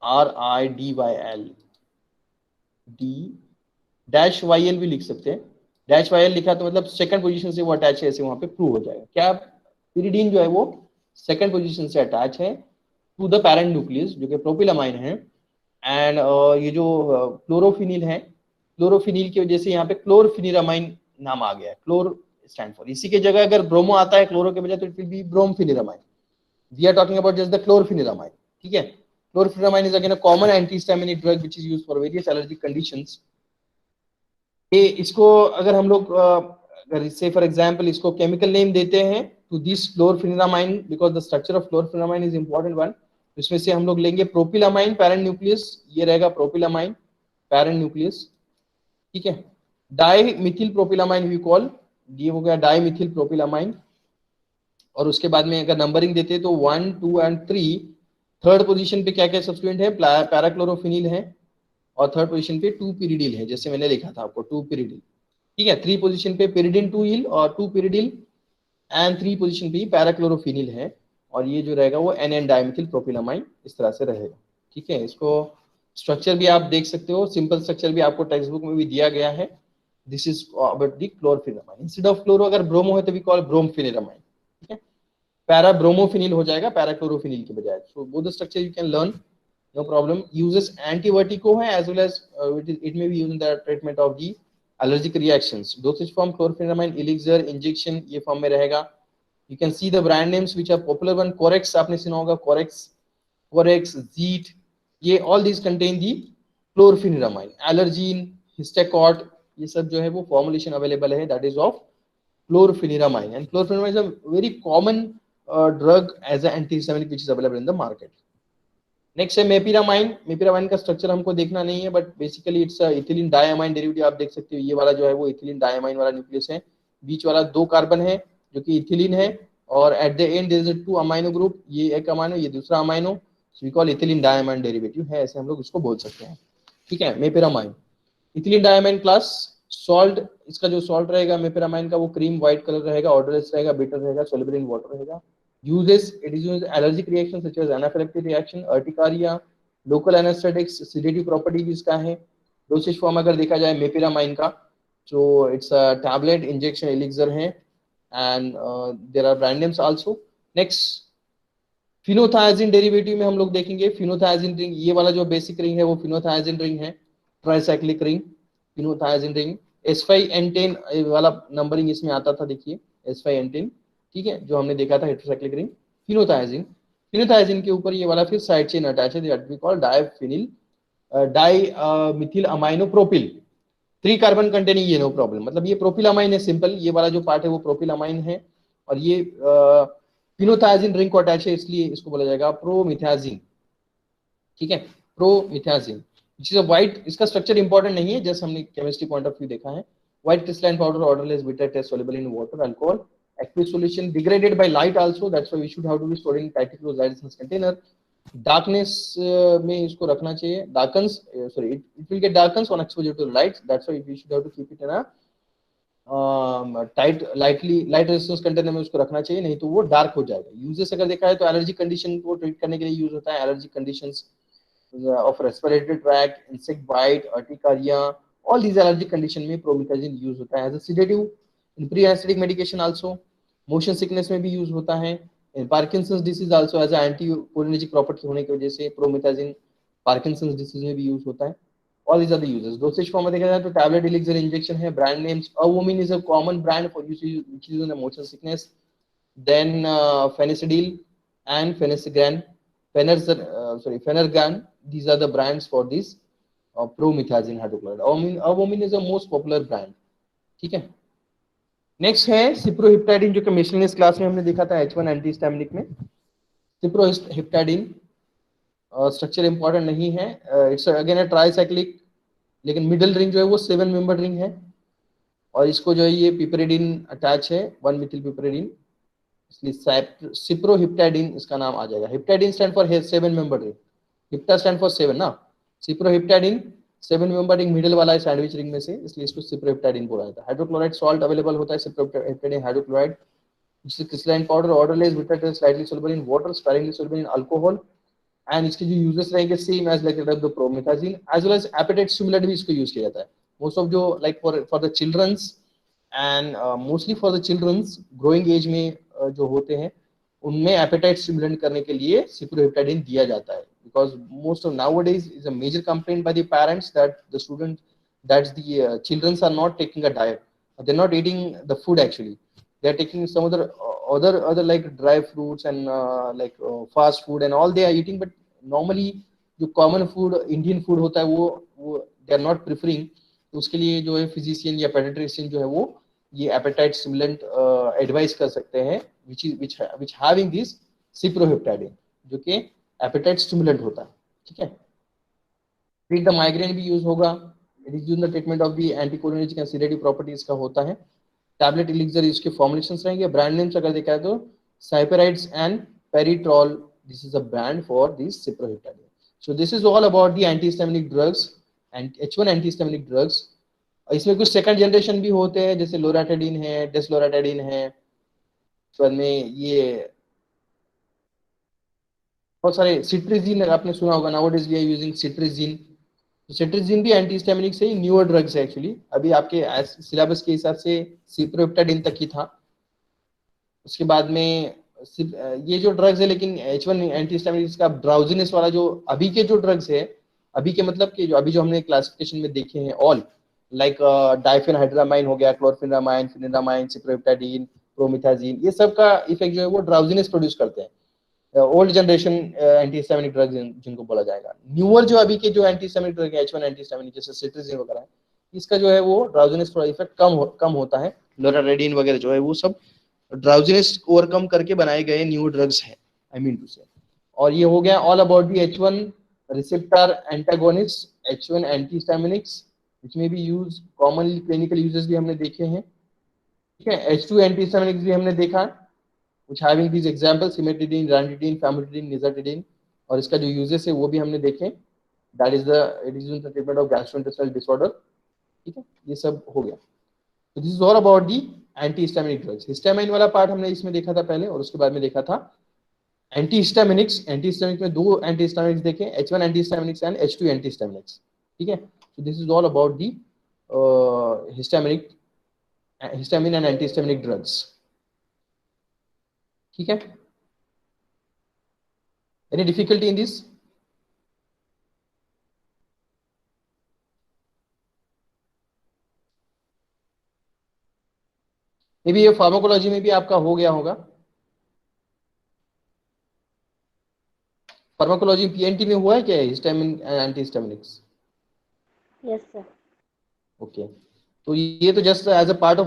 Speaker 2: PYRIDYL, D dash YL भी लिख सकते हैं, डैश YL लिखा तो मतलब सेकंड पोजीशन से वो अटैच है, ऐसे वहां पे प्रूव हो जाएगा। क्या पिरिडीन जो है वो सेकंड पोजीशन से अटैच है टू द पैरेंट न्यूक्लियस, जो कि प्रोपिलामाइन है। एंड ये जो क्लोरोफिनिल है, क्लोरोफिनिल की वजह से यहाँ पे क्लोरफिनिरामाइन नाम आ गया है, क्लोर स्टैंड फॉर, इसी की जगह अगर ब्रोमो आता है क्लोरो के बजाय तो it will be brompheniramine. We are talking about just the chlorpheniramine, ठीक है। Chlorpheniramine is again a common antihistaminic drug which is used for various allergic conditions. ये इसको अगर हम लोग अगर से फॉर एग्जांपल इसको केमिकल नेम देते हैं to this chlorpheniramine, because the structure of chlorpheniramine is important one, इसमें से हम लोग लेंगे प्रोपिलामाइन पैरेंट न्यूक्लियस, ये रहेगा प्रोपिलामाइन पैरेंट न्यूक्लियस, ठीक है। डाई मिथिल प्रोपिलामाइन वी कॉल, ये हो गया डाई मिथिल प्रोपिलामाइन। और उसके बाद में अगर नंबरिंग देते हैं तो 1, 2 एंड 3, थर्ड पोजीशन पे क्या क्या सब्स्टिट्यूएंट है, पैराक्लोरोफिनिल है, और थर्ड पोजीशन पे 2 पिरिडिल है, जैसे मैंने लिखा था आपको 2 पिरिडिल। ठीक है, 3 पोजीशन पे पिरिडिन 2 इल और 2 पिरिडिल, एंड 3 पोजीशन पे पैराक्लोरोफिनिल है, और ये जो रहेगा वो एन डाइमिथिल प्रोपिलामाइन इस तरह से रहेगा। ठीक है, इसको स्ट्रक्चर भी आप देख सकते हो, सिंपल स्ट्रक्चर भी आपको टेक्स्ट बुक में भी दिया गया है। This is about the chlorphenamine. Instead of chloro अगर ब्रोमो है तो वी कॉल ब्रोमफिनिरामाइन। ठीक है, पैरा ब्रोमोफिनिल हो जाएगा पैराक्लोरोफिनिल के बजाय। So both the structure you can learn, no problem. Uses anti-vertigo है as well as it may be used in the treatment of the allergic reactions. Dosage form chlorpheniramine elixir injection ये form में रहेगा। You can see the brand names which are popular one. Corex आपने सुना होगा, Corex, Zeet, ये all these contain the chlorpheniramine. Allergen, Histacort, ये सब जो है वो formulation available है, that is of chlorpheniramine. And chlorpheniramine is a very common drug as an antihistaminic which is available in the market. Next है मेपिरामाइन। मेपिरामाइन का structure हमको देखना नहीं है, but basically it's ethylene diamine derivative. आप देख सकते हो ये वाला जो है वो इथिलीन डायमाइन वाला न्यूक्लियस है, बीच वाला 2 कार्बन है जो कि इथिलीन है, और at the end there is 2 amino group, ये एक अमाइनो ये दूसरा amino, so we call ethylene diamine derivative है, ऐसे हम लोग इसको बोल सकते हैं। ठीक है, मेपिरामाइन इथिलीन डायमाइन क्लास। सॉल्ट, इसका जो सॉल्ट रहेगा मेपिरामाइन का वो क्रीम व्हाइट कलर रहेगा, ऑर्डरलेस रहेगा, बिटर रहेगा, सोल्युबल इन वाटर रहेगा। Uses, it is used in allergic reactions such as anaphylactic reaction, urticaria, local anesthetics, sedative property भी इसका है। डोसेज फॉर्म अगर देखा जाए मेपिरामाइन का, तो it's a tablet injection elixir है, and there are brand names also. Next phenothiazine derivative में हम लोग देखेंगे फिनोथायाजिन रिंग, ये वाला जो बेसिक रिंग है वो फिनोथायाजिन रिंग है, ट्राइसाइक्लिक रिंग, फिनोथायाजिन रिंग। S5N10 वाला नंबरिंग इसमें आता था, देखिए S5N10, ठीक है, जो हमने देखा था हेट्रोसाइक्लिक रिंग। फिनोथायाजिन, फिनोथायाजिन के ऊपर ये वाला फिर साइड चेन अटैच है, that we call diphenyl di Mithil amino propyl, 3 carbon containing, ये नो प्रॉब्लम, मतलब ये प्रोपिल अमाइन है सिंपल, ये वाला जो पार्ट है वो प्रोपिल अमाइन है, और ये फिनोथायाजिन रिंग को अटैच है, इसलिए इसको बोला जाएगा प्रोमिथाजिन। ठीक है, promethazine which is a white, इसका स्ट्रक्चर इंपॉर्टेंट नहीं है, जस्ट हमने केमिस्ट्री पॉइंट ऑफ व्यू देखा है। White crystalline powder, odourless, bitter taste, soluble in water, alcohol, aqueous solution, degraded by light also, that's why we should have to be stored in tightly closed light resistance container. Darkness में इसको रखना चाहिए, darkens, sorry, it will get darkens on exposure to light, that's why we should have to keep it in a tight light resistance container में उसको रखना चाहिए, नहीं तो वो डार्क हो जाएगा। यूजेस अगर देखा है तो एलर्जी कंडीशन को ट्रीट करने के लिए यूज होता है, allergy conditions of respiratory tract, insect bite, urticaria, all these allergic condition में promethazine use होता है as a sedative, in pre-anesthetic medication also, motion sickness में भी use होता है, in Parkinson's disease also as a anticholinergic property होने की वजह से promethazine Parkinson's disease में भी use होता है। All these are the uses. Dosage form में देखा जाए तो tablet elixir injection है, brand names, Avomine is a common brand for use which is in the motion sickness, then Phenacedyl and Phenacegran, Phenergan, these are the brands for this promethazine hydrochloride. Avomine is the most popular brand. ठीक है, next है सिप्रोहिप्टाइडिन, जो कि miscellaneous class में हमने देखा था H1 antihistaminic में। सिप्रोहिप्टाइडिन स्ट्रक्चर इंपॉर्टेंट नहीं है, इट्स अगेन अ ट्राइसाइक्लिक, लेकिन मिडिल रिंग जो है वो 7 मेंबर रिंग है, और इसको जो है ये पिपरिडिन अटैच है, 1 मिथिल पिपरिडिन, इसलिए सिप्रोहिप्टाइडिन इसका नाम आ जाएगा। Heptadine stand for 7 member ring, hepta stand for 7 ना, सिप्रोहिप्टाइडिन 7 मेंबर रिंग मिडिल वाला है सैंडविच रिंग में से, इसलिए इसको सिप्रोहिप्टाइडिन बोला जाता है। हाइड्रोक्लोराइड सॉल्ट अवेलेबल होता है सिप्रोहिप्टाइडिन हाइड्रोक्लोराइड, जिससे crystalline powder, odourless, bitter taste, slightly soluble in water, sparingly soluble in alcohol, and इसके जो यूजेस रहेंगे same as like the promethazine, as well as appetite stimulant भी इसको यूज किया जाता है। मोस्ट ऑफ जो like for the childrens and mostly for the childrens growing age में जो होते हैं उनमें एपेटाइट स्टिमुलेंट करने के लिए सिप्रोहिप्टाइडिन दिया जाता है, because most of nowadays is a major complaint by the parents that the student that the children are not taking a diet, they're not eating the food, actually they're taking some other like dry fruits and fast food and all they are eating, but normally जो common food Indian food होता है वो they are not preferring, तो उसके लिए जो है physician या पेडियाट्रिशियन जो है वो ये एपेटाइट स्टिमुलेंट एडवाइस कर सकते हैं, which having this सिप्रोहिप्टाइडिन, जो कि एपेटाइट स्टिमुलेंट होता है। ठीक है, ट्रीट द माइग्रेन भी यूज होगा, it is used in the treatment of the anticholinergic and sedative properties का होता है। टैबलेट एलिक्सर इसके फॉर्मुलेशंस रहेंगे। ब्रांड नेम्स अगर देखा है तो cyperides and Peritol, this is a brand for this cyproheptadine. So this is all about the antihistaminic drugs and H1 antihistaminic drugs. इसमें कुछ सेकंड जनरेशन भी होते हैं, जैसे लोराटाडीन है, डेस्लोराटाडीन है, उसके बाद में ये बहुत सारे सिट्रिजिन आपने सुना होगा, nowadays we are using cetirizine. Cetirizine भी एंटीहिस्टामिनिक से ही न्यूअर ड्रग्स है एक्चुअली। अभी आपके सिलेबस के हिसाब से सिप्रोहेप्टाडीन तक ही था। उसके बाद में ये जो ड्रग्स है, लेकिन H1 एंटीहिस्टामिनिक का ड्राउजीनेस वाला जो अभी के जो ड्रग्स है, अभी के मतलब कि जो अभी जो हमने क्लासिफिकेशन में देखे हैं, ऑल लाइक डाइफेनहाइड्रामाइन हो गया, क्लोरफेनामाइन, फिनिरामाइन, सिप्रोहेप्टाडीन, प्रोमिथाजीन, ये सब का इफेक्ट जो है वो ड्राउजीनेस प्रोड्यूस करते हैं। ओल्ड जनरेशन एंटीहिस्टामिनिक ड्रग्स जिनको बोला जाएगा। न्यूअर जो अभी के जो एंटीहिस्टामिनिक ड्रग है H1 एंटीहिस्टामिनिक, जैसे सिट्रिजिन वगैरह है, इसका जो है वो ड्राउजीनेस थोड़ा इफेक्ट कम होता है। लोराटाडीन वगैरह जो है वो सब ड्राउजीनेस ओवरकम करके बनाए गए न्यू ड्रग्स हैं, आई मीन टू से। और ये हो गया all about the H1 receptor antagonist, H1 antihistaminics which may be used commonly, clinical uses भी हमने देखे हैं, ठीक है। H2 एंटीहिस्टामिनिक्स भी हमने देखा, which having these examples cimetidine, ranitidine, famotidine, nizatidine, और इसका जो यूजेस है वो भी हमने देखे। that is the it is in the treatment of gastrointestinal disorder, ठीक है। ये सब हो गया। तो this is all about the antihistaminic drugs. Histamine वाला पार्ट हमने इसमें देखा था पहले, और उसके बाद में देखा था एंटीहिस्टामिनिक्स। एंटीहिस्टामिनिक्स में दो एंटीहिस्टामिनिक्स देखे, H1 antihistaminics and H2 antihistaminics, ठीक है। So this is all about the histamine and antihistaminic drugs, ठीक है। Any difficulty in this? May be ये फार्माकोलॉजी में भी आपका हो गया होगा। फार्माकोलॉजी PNT में हुआ है क्या histamine and antihistaminics?
Speaker 1: Yes, sir.
Speaker 2: Okay, तो ये तो just as a part of